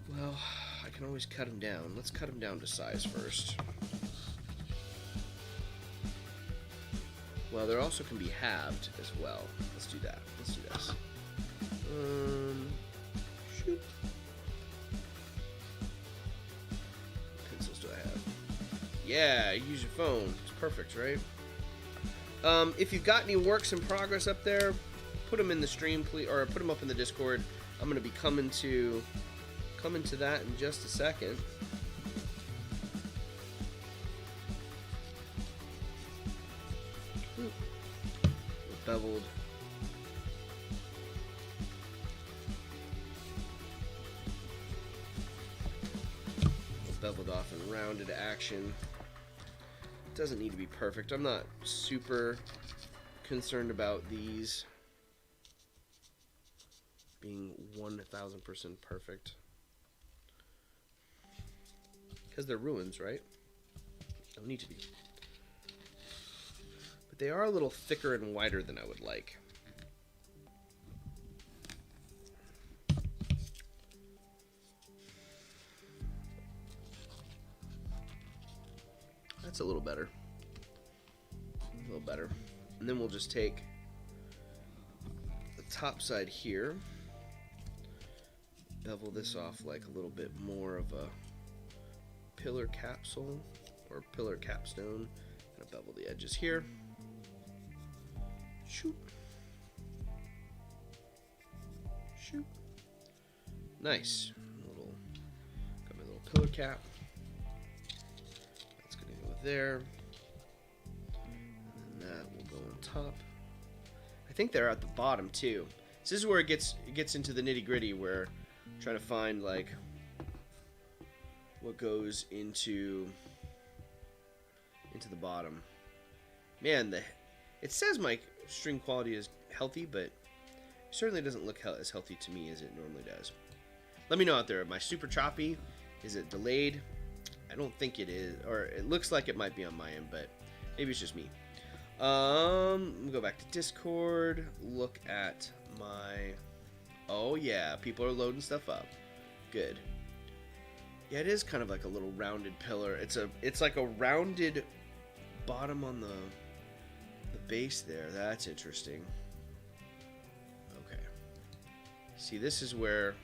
Well, I can always cut them down. Let's cut them down to size first. Well, there also can be halved as well. Let's do that. Let's do this. Shoot. What pencils do I have? Yeah, use your phone. It's perfect, right? If you've got any works in progress up there, put them in the stream, please, or put them up in the Discord. I'm going to be coming to that in just a second. Beveled. Beveled off in rounded action. It doesn't need to be perfect. I'm not super concerned about these being 1000% perfect. Because they're ruins, right? Don't need to be. But they are a little thicker and wider than I would like. That's a little better. A little better. And then we'll just take the top side here, bevel this off like a little bit more of a pillar capsule or pillar capstone. Gonna bevel the edges here. Shoot. Shoot. Nice. Got my little pillar cap. That's gonna go there. And then that will go on top. I think they're at the bottom too. So this is where it gets into the nitty gritty, where I'm trying to find like what goes into the bottom. Man, it says my string quality is healthy, but it certainly doesn't look as healthy to me as it normally does. Let me know out there. Am I super choppy? Is it delayed? I don't think it is, or it looks like it might be on my end, but maybe it's just me. Let me go back to Discord. Look at my. Oh yeah, people are loading stuff up. Good. Yeah, it is kind of like a little rounded pillar. It's like a rounded bottom on the base there. That's interesting. Okay. See, this is where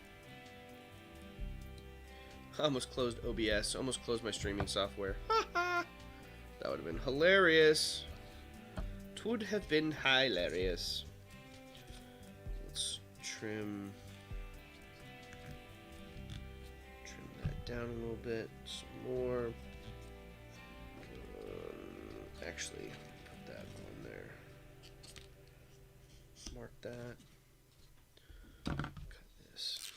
I almost closed OBS. Almost closed my streaming software. That would have been hilarious. It would have been hilarious. Let's trim that down a little bit. Some more. Actually, put that on there. Mark that. Cut this.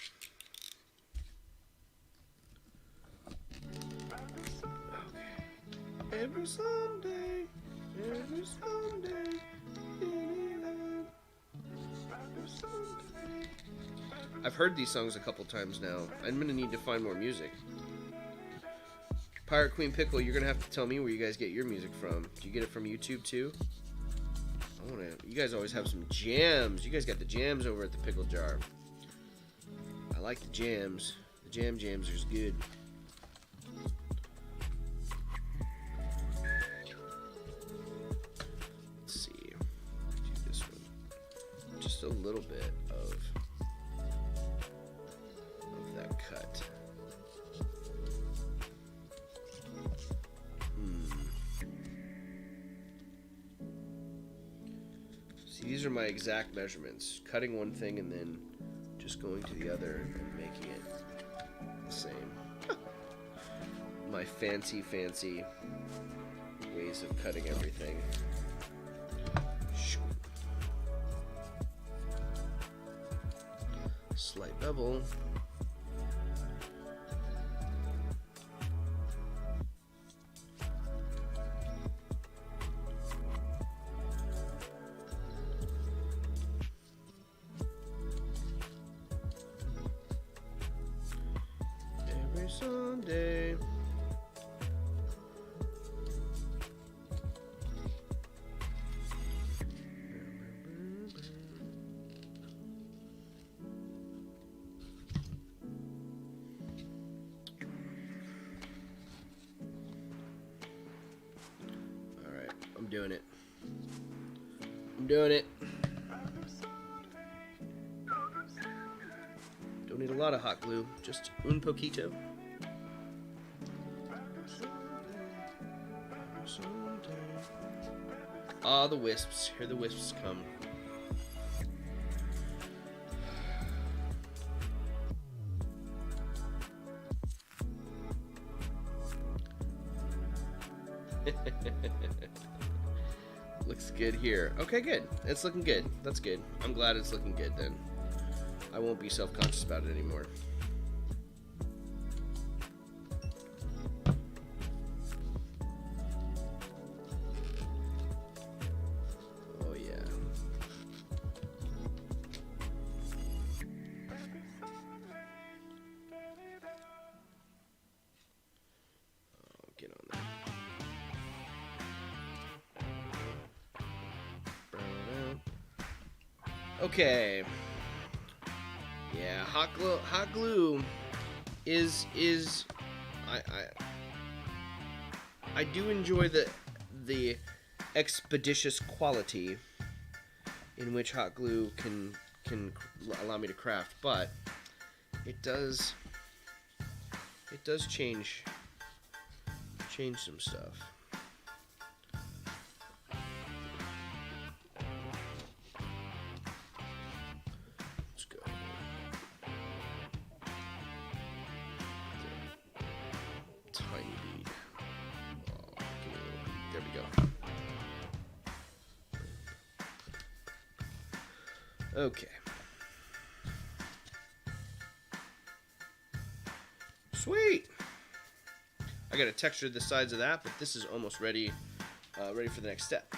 Okay. Every Sunday. Every Sunday. I've heard these songs a couple times now. I'm gonna need to find more music. Pirate Queen Pickle, you're gonna have to tell me where you guys get your music from. Do you get it from YouTube too? You guys always have some jams. You guys got the jams over at the Pickle Jar. I like the jams. The jams are good. Let's see. Do this one. Just a little bit of that cut. See, these are my exact measurements. Cutting one thing and then just going to the other and making it the same. My fancy ways of cutting everything. Slight bevel. Every Sunday. Doing it. I'm doing it. Don't need a lot of hot glue, just un poquito. Ah, the wisps. Here the wisps come. Looks good here. Okay, good. It's looking good. That's good. I'm glad it's looking good then. I won't be self-conscious about it anymore. Oh yeah. Oh, get on there. Okay. Yeah, hot glue is I do enjoy the expeditious quality in which hot glue can allow me to craft, but it does change some stuff. Okay. Sweet. I gotta texture the sides of that, but this is almost ready for the next step.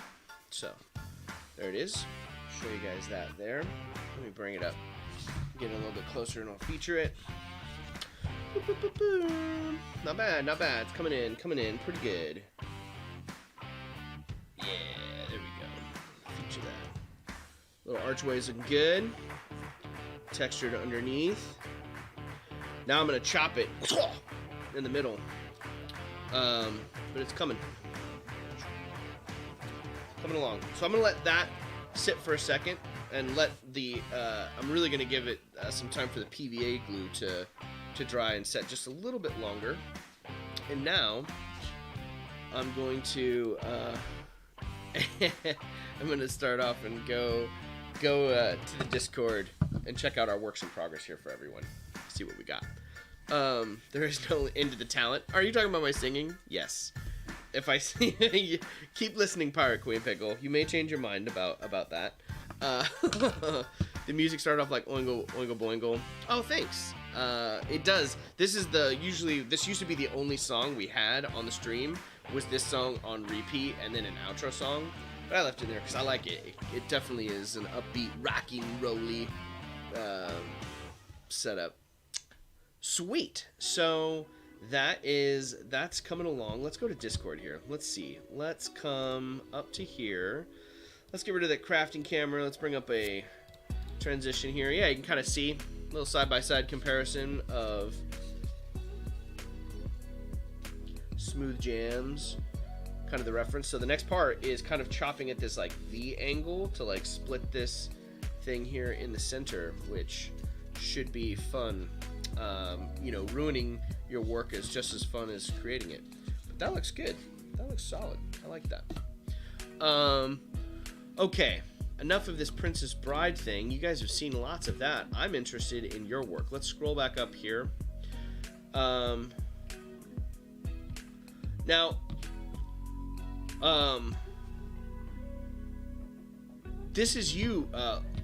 So there it is. Show you guys that there. Let me bring it up, get it a little bit closer, and I'll feature it. Boop, boop, boop, boop. Not bad, not bad. It's coming in pretty good. Yeah, there we go. Feature that. Little archways looking good. Textured underneath. Now I'm gonna chop it in the middle. But it's coming along. So I'm gonna let that sit for a second and let the I'm really gonna give it some time for the PVA glue to dry and set just a little bit longer. And now I'm going to I'm gonna start off and go to the Discord and check out our works in progress here for everyone. See what we got. There is no end to the talent. Are you talking about my singing? Yes. If I see, keep listening, Pirate Queen Pickle. You may change your mind about that. The music started off like oingo oingo boingo. Oh, thanks. It does. This used to be the only song we had on the stream, was this song on repeat and then an outro song. But I left it there because I like it. It definitely is an upbeat, rocking, rolly setup. Sweet. So that's coming along. Let's go to Discord here. Let's see. Let's come up to here. Let's get rid of that crafting camera. Let's bring up a transition here. Yeah, you can kind of see a little side-by-side comparison of Smooth Jams, kind of the reference. So the next part is kind of chopping at this like V angle to like split this thing here in the center, which should be fun. Ruining your work is just as fun as creating it. But that looks good. That looks solid. I like that. Okay. Enough of this Princess Bride thing. You guys have seen lots of that. I'm interested in your work. Let's scroll back up here. Now, this is you,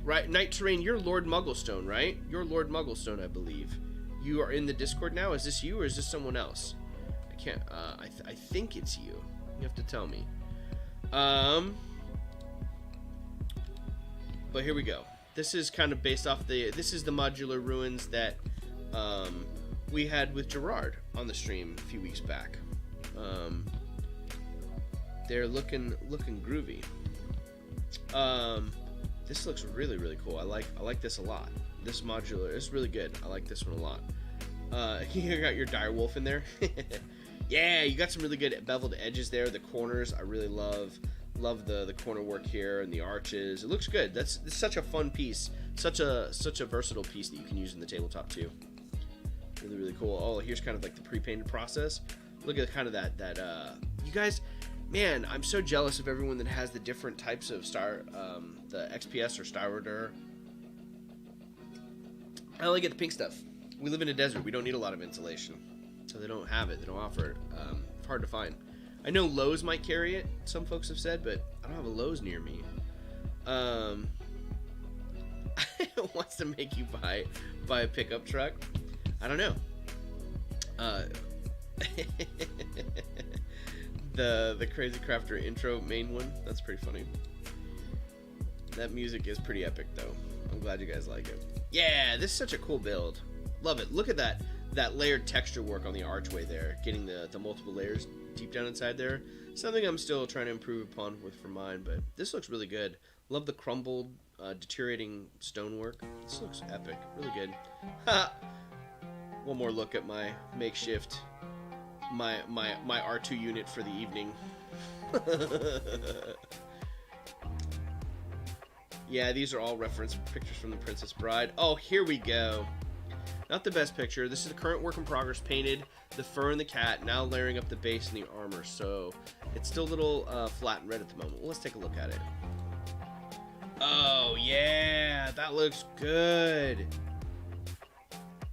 right? Night Terrain, you're Lord Mugglestone, right? You're Lord Mugglestone, I believe. You are in the Discord now? Is this you or is this someone else? I can't, I think it's you. You have to tell me. But here we go. This is kind of based off this is the modular ruins that we had with Gerard on the stream a few weeks back. They're looking groovy. This looks really, really cool. I like this a lot. This modular is really good. I like this one a lot. You got your dire wolf in there. Yeah, you got some really good beveled edges there. The corners I really love Love the corner work here and the arches. It looks good. It's such a fun piece. Such a versatile piece that you can use in the tabletop too. Really, really cool. Oh, here's kind of like the pre-painted process. Look at kind of that you guys, man, I'm so jealous of everyone that has the different types of the XPS or Styrodur. I only get the pink stuff. We live in a desert. We don't need a lot of insulation. So they don't have it. They don't offer it. It's hard to find. I know Lowe's might carry it, some folks have said, but I don't have a Lowe's near me. It wants to make you buy a pickup truck. I don't know. The Crazy Crafter intro main one, that's pretty funny. That music is pretty epic though. I'm glad you guys like it. Yeah, this is such a cool build. Love it. Look at that layered texture work on the archway there, getting the multiple layers deep down inside there. Something I'm still trying to improve upon for mine, but this looks really good. Love the crumbled, deteriorating stonework. This looks epic. Really good. One more look at my makeshift, my R2 unit for the evening. Yeah, these are all reference pictures from The Princess Bride. Oh, here we go. Not the best picture. This is the current work in progress painted. The fur and the cat, now layering up the base and the armor. So it's still a little flat and red at the moment. Well, let's take a look at it. Oh, yeah. That looks good.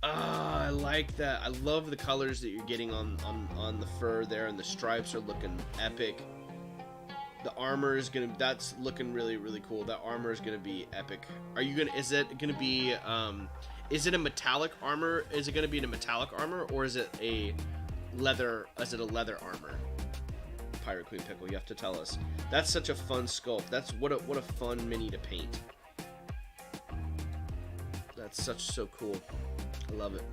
Ah, I like that. I love the colors that you're getting on the fur there, and the stripes are looking epic. The armor is that's looking really, really cool. That armor is gonna be epic. Is it gonna be, is it a metallic armor? Is it gonna be in a metallic armor, or is it a leather armor? Pirate Queen Pickle, you have to tell us. That's such a fun sculpt. That's what a fun mini to paint. That's so cool. I love it.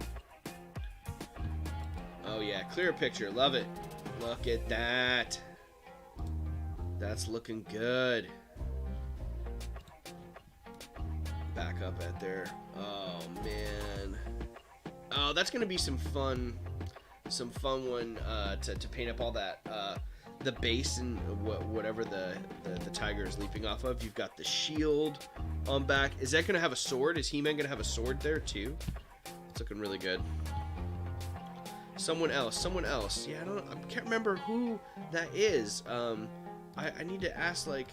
Oh yeah, clear picture. Love it. Look at that. That's looking good. Back up at there. Oh man. Oh, that's gonna be some fun one to paint up all that the base and whatever the tiger is leaping off of. You've got the shield on back. Is that gonna have a sword? Is He-Man gonna have a sword there too? It's looking really good. Someone else. Yeah, I can't remember who that is. I need to ask, like,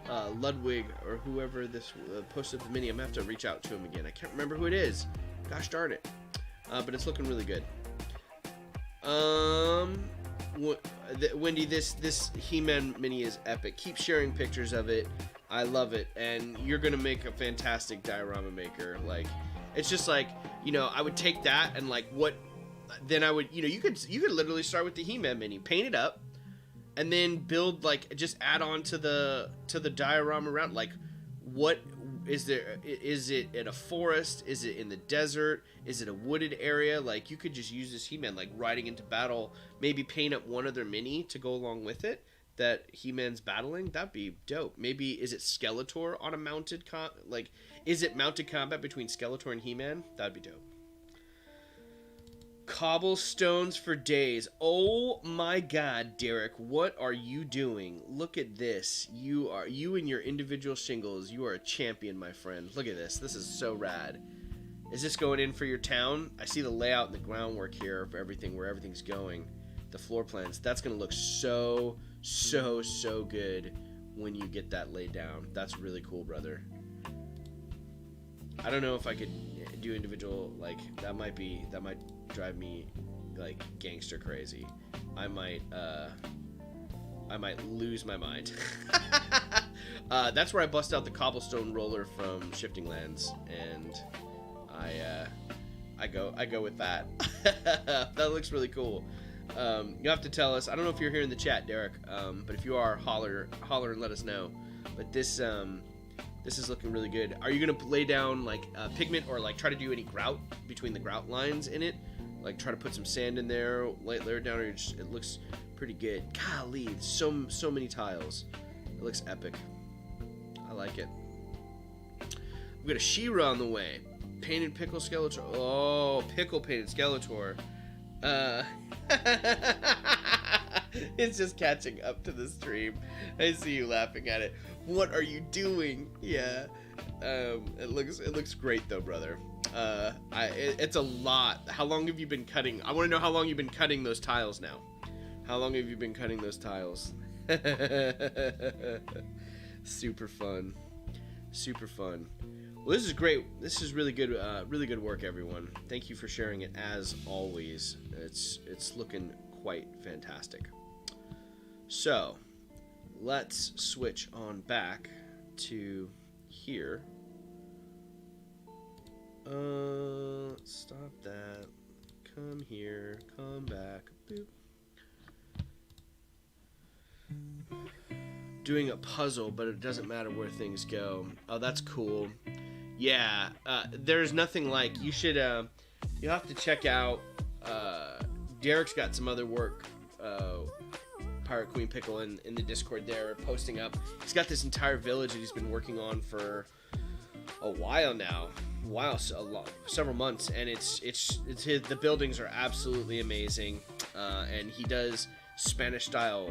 Ludwig or whoever this posted the mini. I'm gonna have to reach out to him again. I can't remember who it is. Gosh darn it. But it's looking really good. Wendy, this He-Man mini is epic. Keep sharing pictures of it. I love it, and you're gonna make a fantastic diorama maker. Like, it's just like, you know, I would take that and like then I would, you know, you could literally start with the He-Man mini, paint it up, and then build, like, just add on to the diorama around. Like, what is there? Is it in a forest? Is it in the desert? Is it a wooded area? Like, you could just use this He-Man, like, riding into battle. Maybe paint up one other mini to go along with it that He-Man's battling. That'd be dope. Maybe, is it Skeletor on a mounted is it mounted combat between Skeletor and He-Man? That'd be dope. Cobblestones for days. Oh my god, Derek, what are you doing? Look at this. You and your individual shingles. You are a champion, my friend. Look at this. This is so rad. Is this going in for your town? I see the layout and the groundwork here for everything, where everything's going. The floor plans. That's going to look so good when you get that laid down. That's really cool, brother. I don't know if I could do individual, like, that might drive me like gangster crazy. I might lose my mind. That's where I bust out the cobblestone roller from Shifting Lands, and I go with that. That looks really cool. You have to tell us. I don't know if you're here in the chat, Derek, but if you are, holler and let us know. But this is looking really good. Are you gonna lay down like pigment, or like try to do any grout between the grout lines in it? Like, try to put some sand in there, layer it down, or it looks pretty good. Golly, so many tiles. It looks epic. I like it. We've got a She-Ra on the way. Painted Pickle Skeletor. Oh, Pickle painted Skeletor. It's just catching up to the stream. I see you laughing at it. What are you doing? Yeah. It looks great though, brother. It's a lot. How long have you been cutting? I want to know how long you've been cutting those tiles now. How long have you been cutting those tiles? Super fun. Super fun. Well, this is great. This is really good work, everyone. Thank you for sharing it as always. It's looking quite fantastic. So, let's switch on back to here. Stop that. Come here. Come back. Boop. Doing a puzzle, but it doesn't matter where things go. Oh, that's cool. Yeah, there's nothing like, you have to check out, Derek's got some other work, Pirate Queen Pickle in the Discord there, posting up. He's got this entire village that he's been working on for a while now. Several months, and the buildings are absolutely amazing, and he does Spanish style,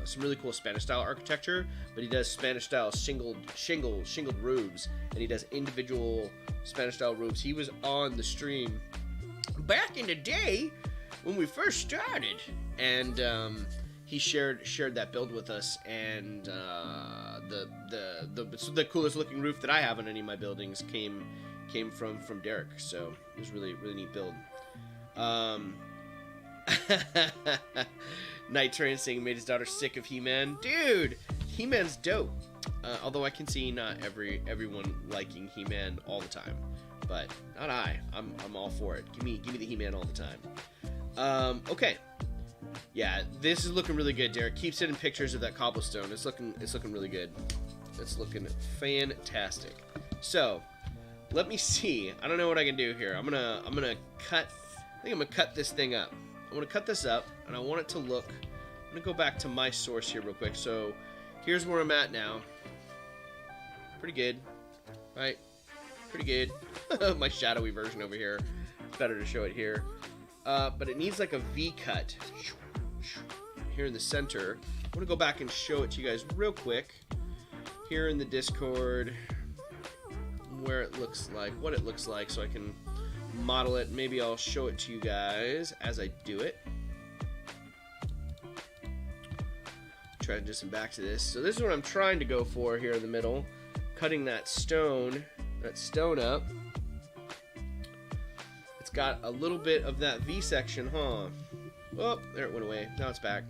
some really cool Spanish style architecture, but he does Spanish style shingled roofs, and he does individual Spanish style roofs. He was on the stream back in the day when we first started, and he shared that build with us, and the coolest looking roof that I have on any of my buildings came from Derek. So it was really neat build. Night Train saying made his daughter sick of He-Man. Dude, He-Man's dope. Although I can see not everyone liking He-Man all the time, but not I. I'm all for it. Give me the He-Man all the time. Okay. Yeah, this is looking really good, Derek. Keep sending pictures of that cobblestone. It's looking really good. It's looking fantastic. So, let me see. I don't know what I can do here. I'm gonna cut. I think I'm gonna cut this thing up. I'm gonna cut this up, and I want it to look. I'm gonna go back to my source here real quick. So, here's where I'm at now. Pretty good, right? Pretty good. My shadowy version over here. It's better to show it here. But it needs like a V cut here in the center. I'm gonna go back and show it to you guys real quick here in the Discord, where it looks like, what it looks like, so I can model it. Maybe I'll show it to you guys as I do it. Try to do some back to this. So this is what I'm trying to go for here in the middle, cutting that stone up. It's got a little bit of that V section, huh? Oh, there it went away. Now it's back.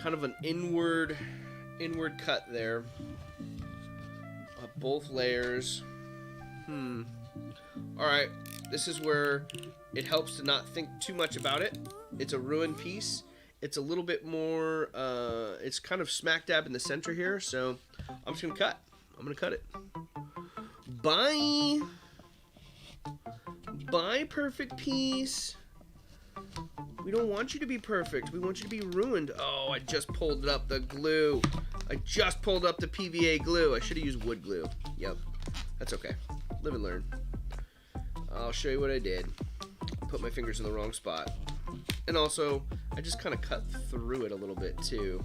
Kind of an inward cut there. Both layers. Alright, this is where it helps to not think too much about it. It's a ruined piece. It's a little bit more, it's kind of smack dab in the center here, so I'm just gonna cut. I'm gonna cut it. Bye! Bye, perfect piece. We don't want you to be perfect. We want you to be ruined. Oh, I just pulled up the glue. I just pulled up the PVA glue. I should have used wood glue. Yep. That's okay. Live and learn. I'll show you what I did. Put my fingers in the wrong spot. And also, I just kind of cut through it a little bit too.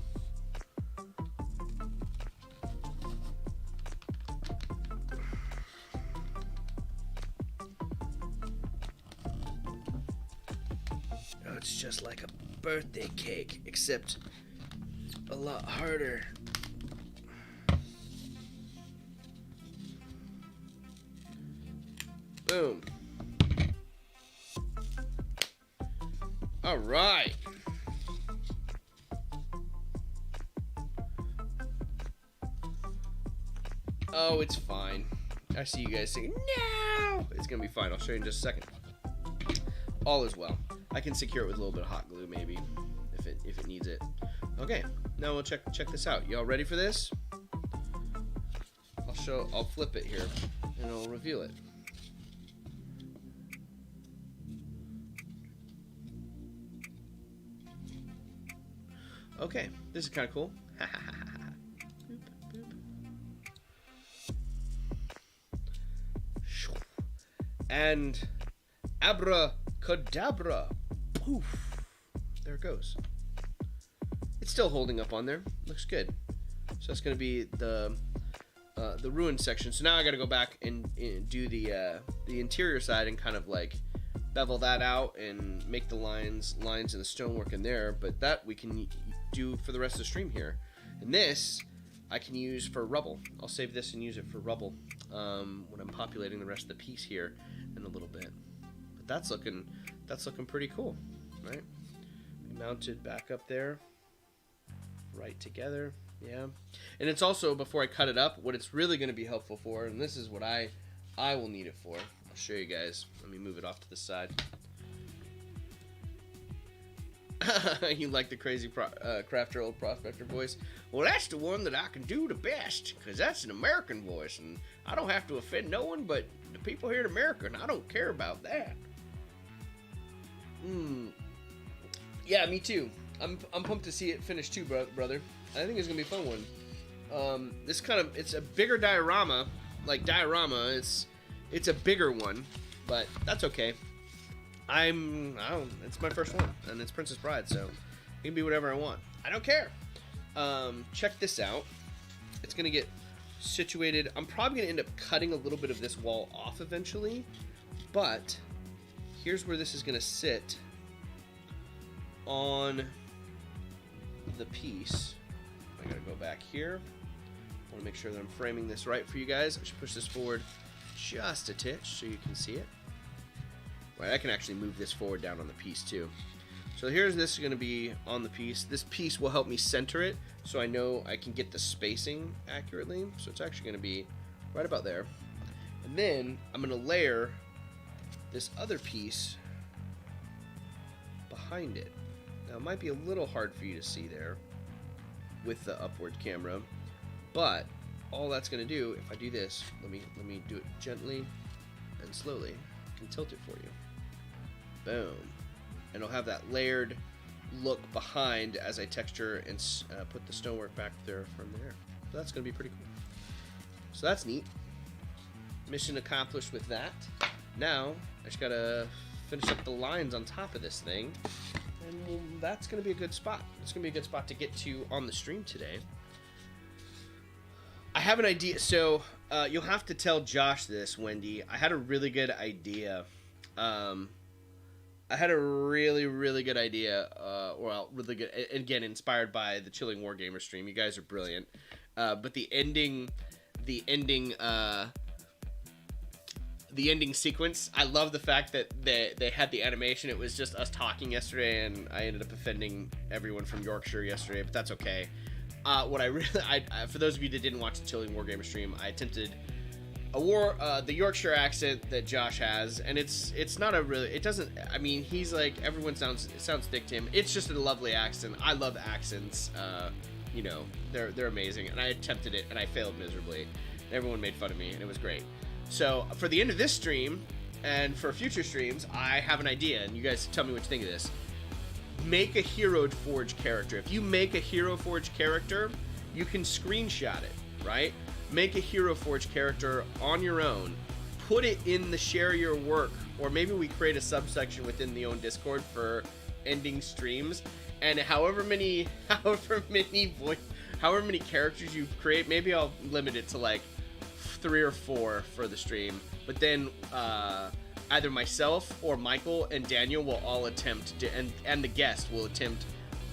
Oh, it's just like a birthday cake, except a lot harder. Boom. All right. Oh, it's fine. I see you guys saying, no! It's gonna be fine. I'll show you in just a second. All is well. I can secure it with a little bit of hot glue, maybe, if it needs it. Okay, now we'll check this out. Y'all ready for this? I'll flip it here, and I'll reveal it. Okay, this is kind of cool. And abracadabra, poof, there it goes. it's still holding up on there. Looks good. So that's going to be the ruined section. So now I got to go back and do the interior side and kind of like bevel that out and make the lines in the stonework in there. But that we can do for the rest of the stream here. And this I can use for rubble. I'll save this and use it for rubble when I'm populating the rest of the piece here in a little bit. But that's looking pretty cool, right? Mounted back up there, right together. Yeah, and it's also, before I cut it up, what it's really going to be helpful for, and this is what I will need it for. I'll show you guys. Let me move it off to the side. You like the crazy crafter old prospector voice? Well, that's the one that I can do the best, because that's an American voice, and I don't have to offend no one but the people here in America, and I don't care about that. Yeah, me too. I'm pumped to see it finish too, brother. I think it's gonna be a fun one. It's a bigger diorama, it's a bigger one, but that's okay. It's my first one, and it's Princess Bride, so it can be whatever I want. I don't care. Check this out. It's gonna get situated. I'm probably gonna end up cutting a little bit of this wall off eventually, but here's where this is gonna sit on the piece. I gotta go back here. I want to make sure that I'm framing this right for you guys. I should push this forward just a titch so you can see it. Right, I can actually move this forward down on the piece too. So here's this going to be on the piece. This piece will help me center it so I know I can get the spacing accurately. So it's actually going to be right about there. And then I'm going to layer this other piece behind it. Now it might be a little hard for you to see there with the upward camera, but all that's going to do, if I do this, let me do it gently and slowly. I can tilt it for you. Boom. And it'll have that layered look behind as I texture and put the stonework back there from there. So that's going to be pretty cool. So that's neat. Mission accomplished with that. Now I just got to finish up the lines on top of this thing, and that's going to be a good spot. It's going to be a good spot to get to on the stream today. I have an idea, so you'll have to tell Josh this, Wendy. I had a really good idea. I had a really good idea. Really good. Again, inspired by the Chilling Wargamer stream. You guys are brilliant. But the ending sequence, I love the fact that they had the animation. It was just us talking yesterday, and I ended up offending everyone from Yorkshire yesterday, but that's okay. For those of you that didn't watch the Chilling Wargamer stream, I attempted the Yorkshire accent that Josh has, and it's not a really, it doesn't, I mean, he's like, everyone sounds thick to him. It's just a lovely accent. I love accents. You know, they're amazing, and I attempted it and I failed miserably. Everyone made fun of me, and it was great. So for the end of this stream and for future streams, I have an idea, and you guys tell me what you think of this. Make a Hero Forge character. If you make a Hero Forge character, you can screenshot it, right? Make a Hero Forge character on your own, put it in the share your work, or maybe we create a subsection within the own Discord for ending streams, and however many characters you create, maybe I'll limit it to like 3 or 4 for the stream, but then either myself or Michael and Daniel will all attempt to, and the guest will attempt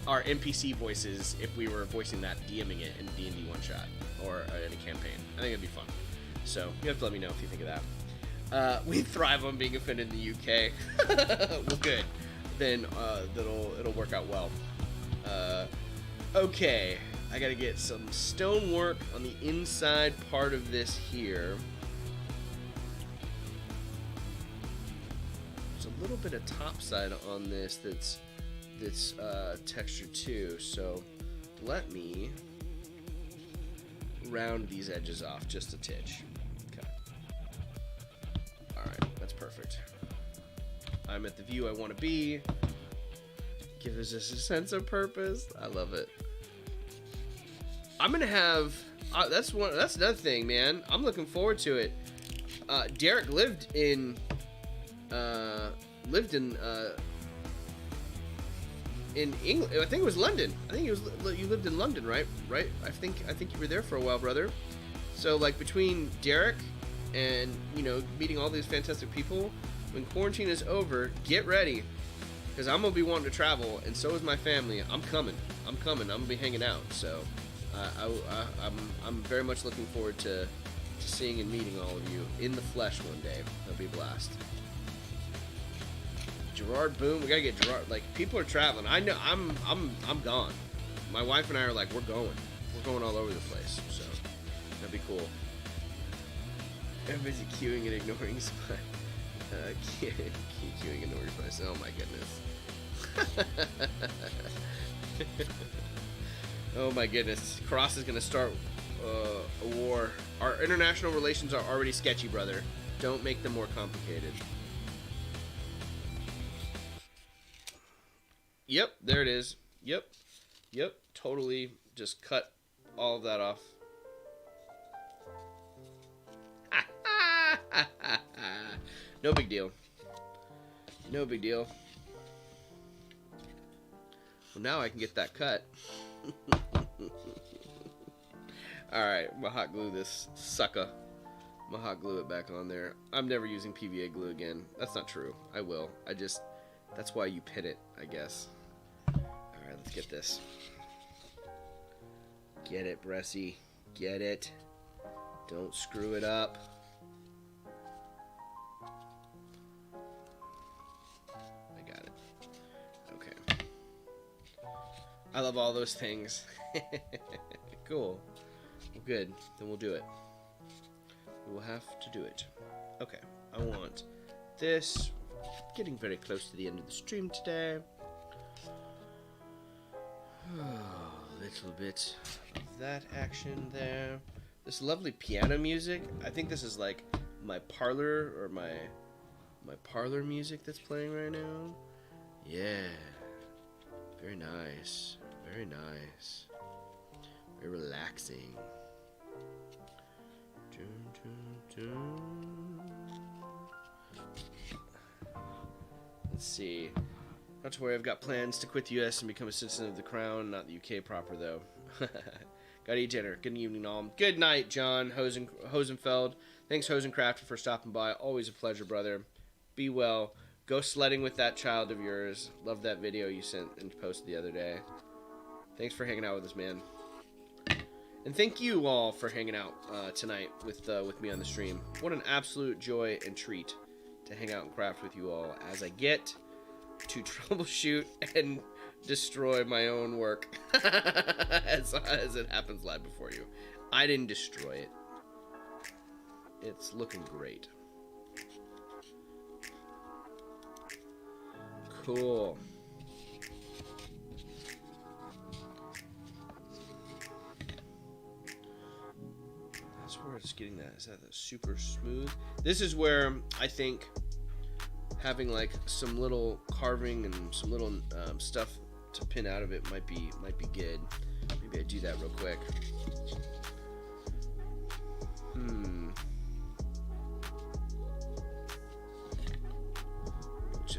our NPC voices if we were voicing that, DMing it in D&D one shot or in a campaign. I think it'd be fun. So you have to let me know if you think of that. We thrive on being offended in the UK. Well, good. Then it'll work out well. Okay, I gotta get some stonework on the inside part of this here. There's a little bit of topside on this that's textured too, so let me round these edges off just a titch. Okay. Alright, that's perfect. I'm at the view I want to be. Gives us just a sense of purpose. I love it. I'm gonna have that's another thing, man. I'm looking forward to it. Derek lived in in England. I think it was London. I think you lived in London, right? Right? I think you were there for a while, brother. So like between Derek and meeting all these fantastic people, when quarantine is over, get ready, because I'm gonna be wanting to travel, and so is my family. I'm coming. I'm gonna be hanging out. So I'm very much looking forward to seeing and meeting all of you in the flesh one day. That'll be a blast. Gerard Boone, we gotta get Gerard. Like, people are traveling. I know I'm gone. My wife and I are like, we're going all over the place. So that'd be cool. Everybody's queuing and ignoring Spy. Queuing and ignoring Spy. Oh my goodness. Oh my goodness. Cross is gonna start a war. Our international relations are already sketchy, brother. Don't make them more complicated. Yep, there it is. Yep. Totally just cut all of that off. No big deal. No big deal. Well, now I can get that cut. Alright, I'm gonna hot glue this sucker. I'm gonna hot glue it back on there. I'm never using PVA glue again. That's not true. I will. That's why you pin it, I guess. Alright, let's get this. Get it, Bressie. Get it. Don't screw it up. I got it. Okay. I love all those things. Cool. Well, good. Then we'll do it. We will have to do it. Okay. I want this. Getting very close to the end of the stream today. A little bit of that action there. This lovely piano music. I think this is like my parlor or my parlor music that's playing right now. Yeah. Very nice. Very nice. Very relaxing. Let's see. Not to worry, I've got plans to quit the U.S. and become a citizen of the Crown. Not the U.K. proper, though. Gotta eat dinner. Good evening, all. Good night, John Hosenfeld. Thanks, Hosencraft, for stopping by. Always a pleasure, brother. Be well. Go sledding with that child of yours. Love that video you sent and posted the other day. Thanks for hanging out with us, man. And thank you all for hanging out tonight with me on the stream. What an absolute joy and treat to hang out and craft with you all as I get to troubleshoot and destroy my own work as it happens live before you. I didn't destroy it. It's looking great. Cool. That's where it's getting that. Is that super smooth? This is where I think having like some little carving and some little stuff to pin out of it might be good. Maybe I do that real quick.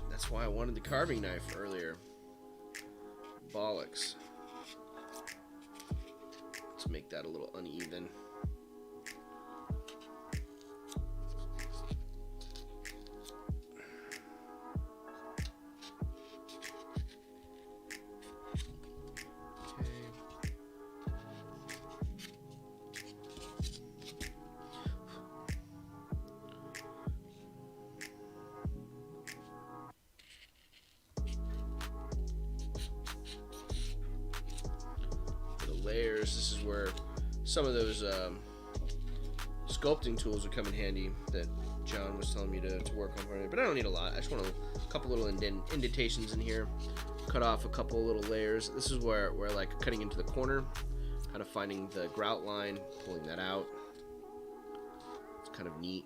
That's why I wanted the carving knife earlier. Bollocks. Let's make that a little uneven. Layers. This is where some of those sculpting tools would come in handy that John was telling me to work on for me. But I don't need a lot. I just want a couple little indentations in here. Cut off a couple little layers. This is where like cutting into the corner, kind of finding the grout line, pulling that out. It's kind of neat.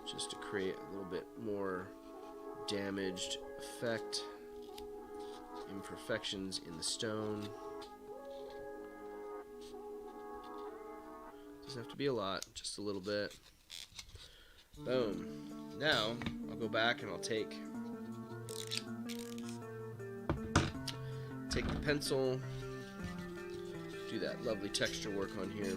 Just to create a little bit more damaged effect. Imperfections in the stone. Doesn't have to be a lot, just a little bit. Boom. Now, I'll go back and I'll take take the pencil, do that lovely texture work on here.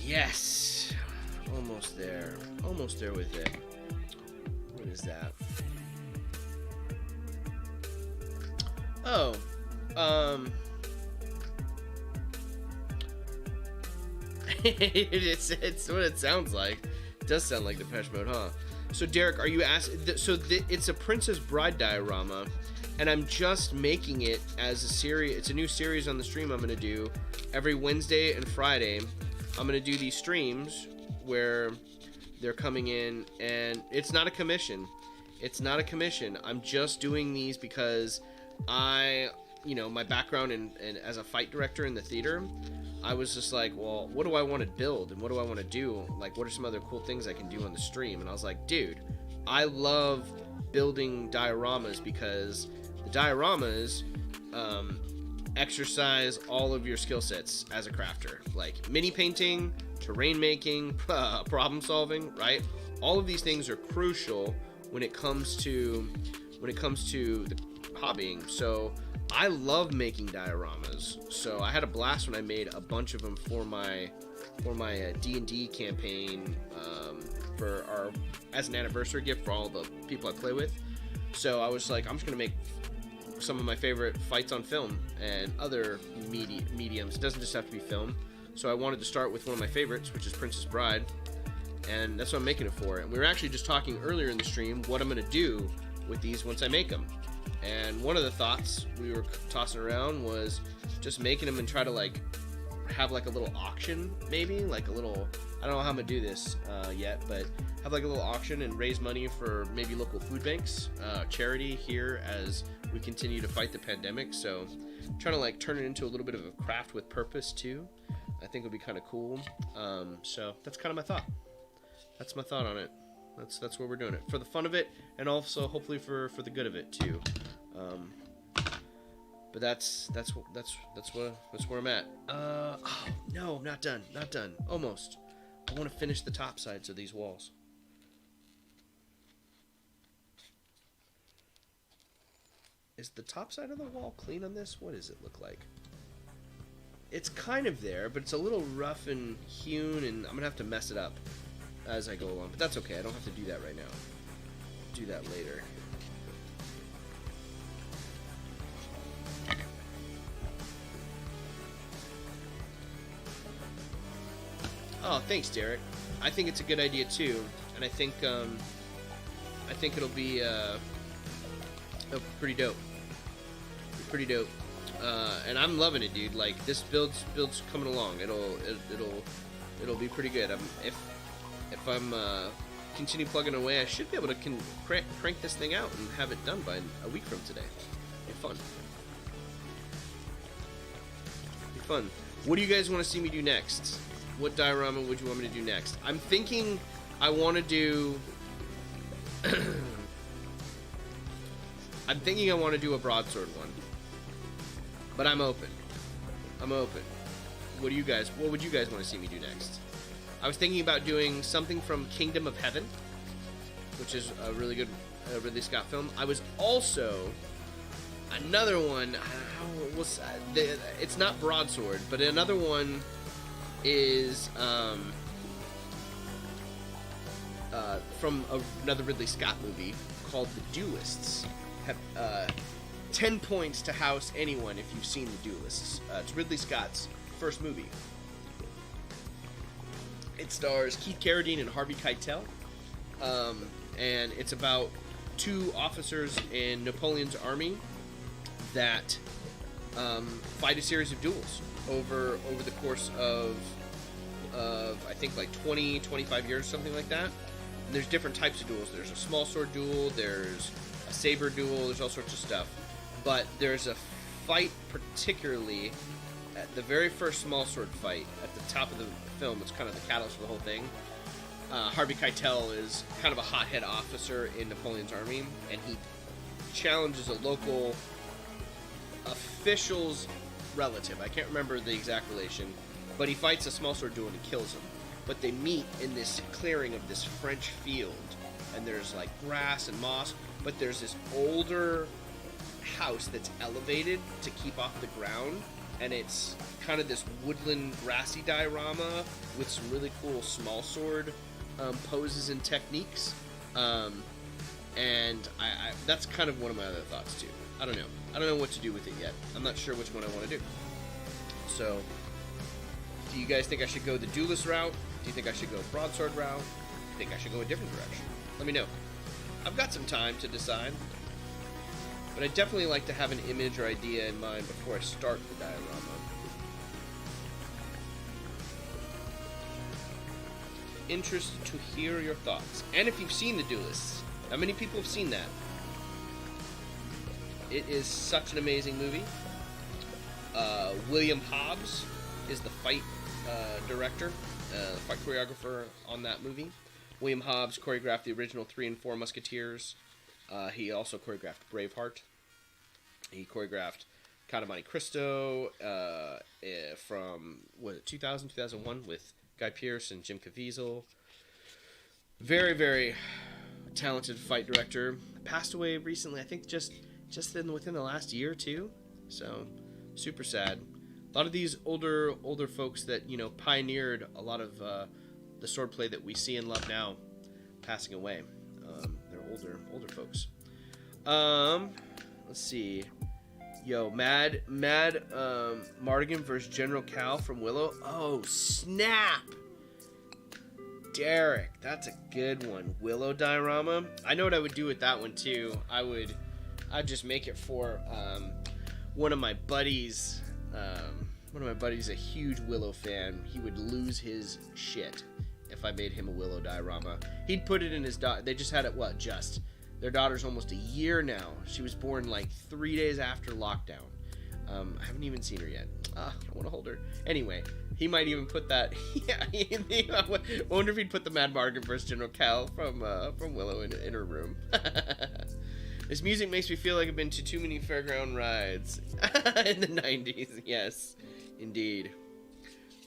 Yes! Almost there. Almost there with it. What is that? Oh. It's what it sounds like. It does sound like Depeche Mode, huh? So, Derek, are you asking... it's a Princess Bride diorama, and I'm just making it as a series. It's a new series on the stream I'm going to do every Wednesday and Friday. I'm going to do these streams where they're coming in, and it's not a commission. It's not a commission. I'm just doing these because my background in as a fight director in the theater, I was just like, well, what do I want to build, and what do I want to do? Like, what are some other cool things I can do on the stream? And I was like, dude, I love building dioramas because the dioramas exercise all of your skill sets as a crafter, like mini painting, terrain making, problem solving, right? All of these things are crucial when it comes to the hobbying. So I love making dioramas. So I had a blast when I made a bunch of them for my D&D campaign as an anniversary gift for all the people I play with. So I was like, I'm just gonna make some of my favorite fights on film and other mediums. It doesn't just have to be film. So I wanted to start with one of my favorites, which is Princess Bride, and that's what I'm making it for. And we were actually just talking earlier in the stream what I'm going to do with these once I make them. And one of the thoughts we were tossing around was just making them and try to like have like a little auction, maybe like a little, I don't know how I'm gonna do this yet, but have like a little auction and raise money for maybe local food banks, charity here as we continue to fight the pandemic. So trying to like turn it into a little bit of a craft with purpose too, I think would be kind of cool. So that's kind of my thought. That's my thought on it. That's where we're doing it, for the fun of it, and also hopefully for the good of it too. But that's where I'm at. Oh, no, I'm not done. Almost. I want to finish the top sides of these walls. Is the top side of the wall clean on this? What does it look like? It's kind of there, but it's a little rough and hewn, and I'm gonna have to mess it up as I go along. But that's okay. I don't have to do that right now. Do that later. Oh, thanks, Derek. I think it's a good idea too, and I think it'll be pretty dope. Pretty dope. And I'm loving it, dude. Like, this build's coming along. It'll be pretty good. If I'm continue plugging away, I should be able to crank this thing out and have it done by a week from today. Be fun. Be fun. What do you guys want to see me do next? What diorama would you want me to do next? I'm thinking I want to do... I'm thinking I want to do a broadsword one. But I'm open. What would you guys want to see me do next? I was thinking about doing something from Kingdom of Heaven, which is a really good Ridley Scott film. I was also... Another one... It's not broadsword, but another one... is from another Ridley Scott movie called The Duelists. 10 points to house anyone if you've seen The Duelists. It's Ridley Scott's first movie. It stars Keith Carradine and Harvey Keitel, and it's about two officers in Napoleon's army that fight a series of duels. over the course of I think like 25 years, something like that. And there's different types of duels. There's a small sword duel, there's a saber duel, there's all sorts of stuff. But there's a fight particularly at the very first small sword fight at the top of the film. It's kind of the catalyst for the whole thing. Harvey Keitel is kind of a hothead officer in Napoleon's army, and he challenges a local official's relative. I can't remember the exact relation, but he fights a small sword duel and he kills him. But they meet in this clearing of this French field, and there's like grass and moss, but there's this older house that's elevated to keep off the ground, and it's kind of this woodland grassy diorama with some really cool small sword poses and techniques, and I that's kind of one of my other thoughts too. I don't know what to do with it yet. I'm not sure which one I want to do. So do you guys think I should go the duelist route? Do you think I should go broadsword route? Do you think I should go a different direction? Let me know. I've got some time to decide, but I definitely like to have an image or idea in mind before I start the diorama. Interested to hear your thoughts. And if you've seen The Duelists. How many people have seen that? It is such an amazing movie. William Hobbs is the fight director, fight choreographer on that movie. William Hobbs choreographed the original 3 and 4 Musketeers. He also choreographed Braveheart. He choreographed Count of Monte Cristo from, was it 2000, 2001 with Guy Pearce and Jim Caviezel. Very, very talented fight director. Passed away recently, I think just within the last year or two. So, super sad. A lot of these older folks that, you know, pioneered a lot of the swordplay that we see and love now, passing away. They're older folks. Let's see. Yo, Mad Mardigan versus General Cal from Willow. Oh, snap! Derek, that's a good one. Willow diorama. I know what I would do with that one too. I'd just make it for one of my buddies. One of my buddies, a huge Willow fan. He would lose his shit if I made him a Willow diorama. He'd put it in his They just had it. Their daughter's almost a year now. She was born like 3 days after lockdown. I haven't even seen her yet. I want to hold her. Anyway, he might even put that. Yeah, I wonder if he'd put the Mad Margaret versus General Cal from Willow in her room. This music makes me feel like I've been to too many fairground rides in the 90s. Yes, indeed.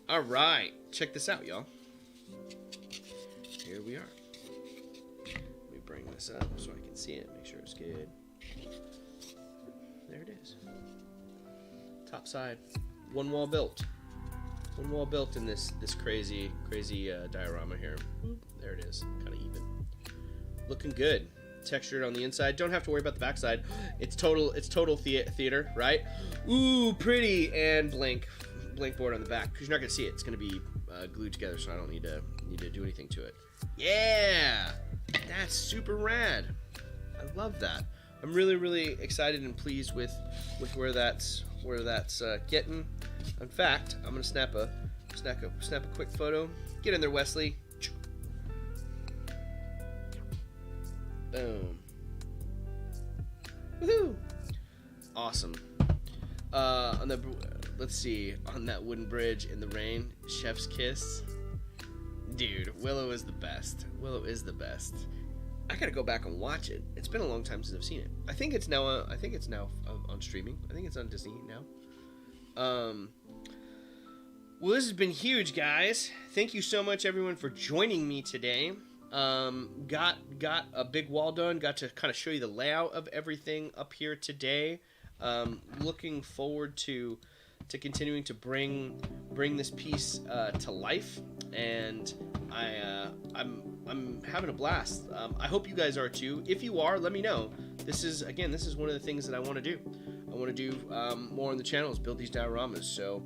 All right, check this out, y'all. Here we are. Bring this up so I can see it, make sure it's good. There it is. Top side. One wall built in this crazy diorama here. There it is, kind of even. Looking good. Textured on the inside. Don't have to worry about the backside. It's total theater, right? Ooh, pretty. And blank board on the back, because you're not gonna see it. It's gonna be glued together, so I don't need to do anything to it. Yeah. That's super rad. I love that. I'm really, really excited and pleased with where that's getting. In fact, I'm gonna snap a quick photo. Get in there, Wesley. Boom. Woohoo! Awesome. Let's see, on that wooden bridge in the rain, chef's kiss. Dude, Willow is the best. Willow is the best. I gotta go back and watch it. It's been a long time since I've seen it. I think it's now. On streaming. I think it's on Disney now. Well, this has been huge, guys. Thank you so much, everyone, for joining me today. Got a big wall done. Got to kind of show you the layout of everything up here today. Looking forward to continuing to bring this piece to life, and I'm having a blast. I hope you guys are too. If you are, let me know. This is one of the things that I want to do. I want to do more on the channel is build these dioramas. So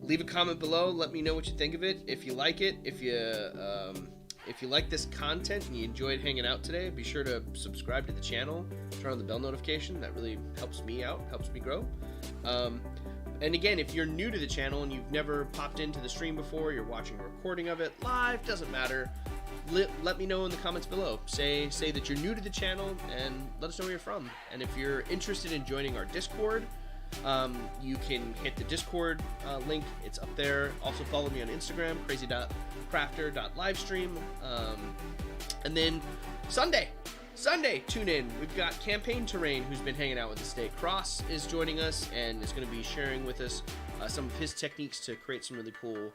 leave a comment below. Let me know what you think of it. If you like it, if you like this content and you enjoyed hanging out today, be sure to subscribe to the channel. Turn on the bell notification. That really helps me out, helps me grow. And again, if you're new to the channel and you've never popped into the stream before, you're watching a recording of it live, doesn't matter. Let me know in the comments below. Say that you're new to the channel and let us know where you're from. And if you're interested in joining our Discord, you can hit the Discord link. It's up there. Also follow me on Instagram, crazy.crafter.livestream. And then Sunday, tune in. We've got Campaign Terrain, who's been hanging out with us today. Cross is joining us and is going to be sharing with us some of his techniques to create some really cool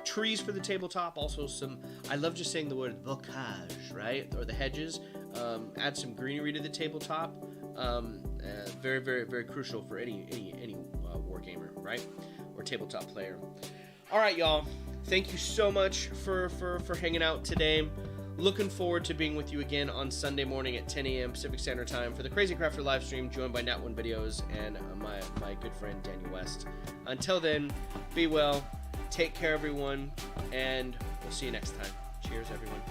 trees for the tabletop. Also I love just saying the word bocage, right? Or the hedges. Add some greenery to the tabletop. Very, very, very crucial for any wargamer, right? Or tabletop player. All right, y'all. Thank you so much for hanging out today. Looking forward to being with you again on Sunday morning at 10 a.m. Pacific Standard Time for the Crazy Crafter live stream, joined by Nat1 Videos and my good friend Daniel West. Until then, be well, take care, everyone, and we'll see you next time. Cheers, everyone.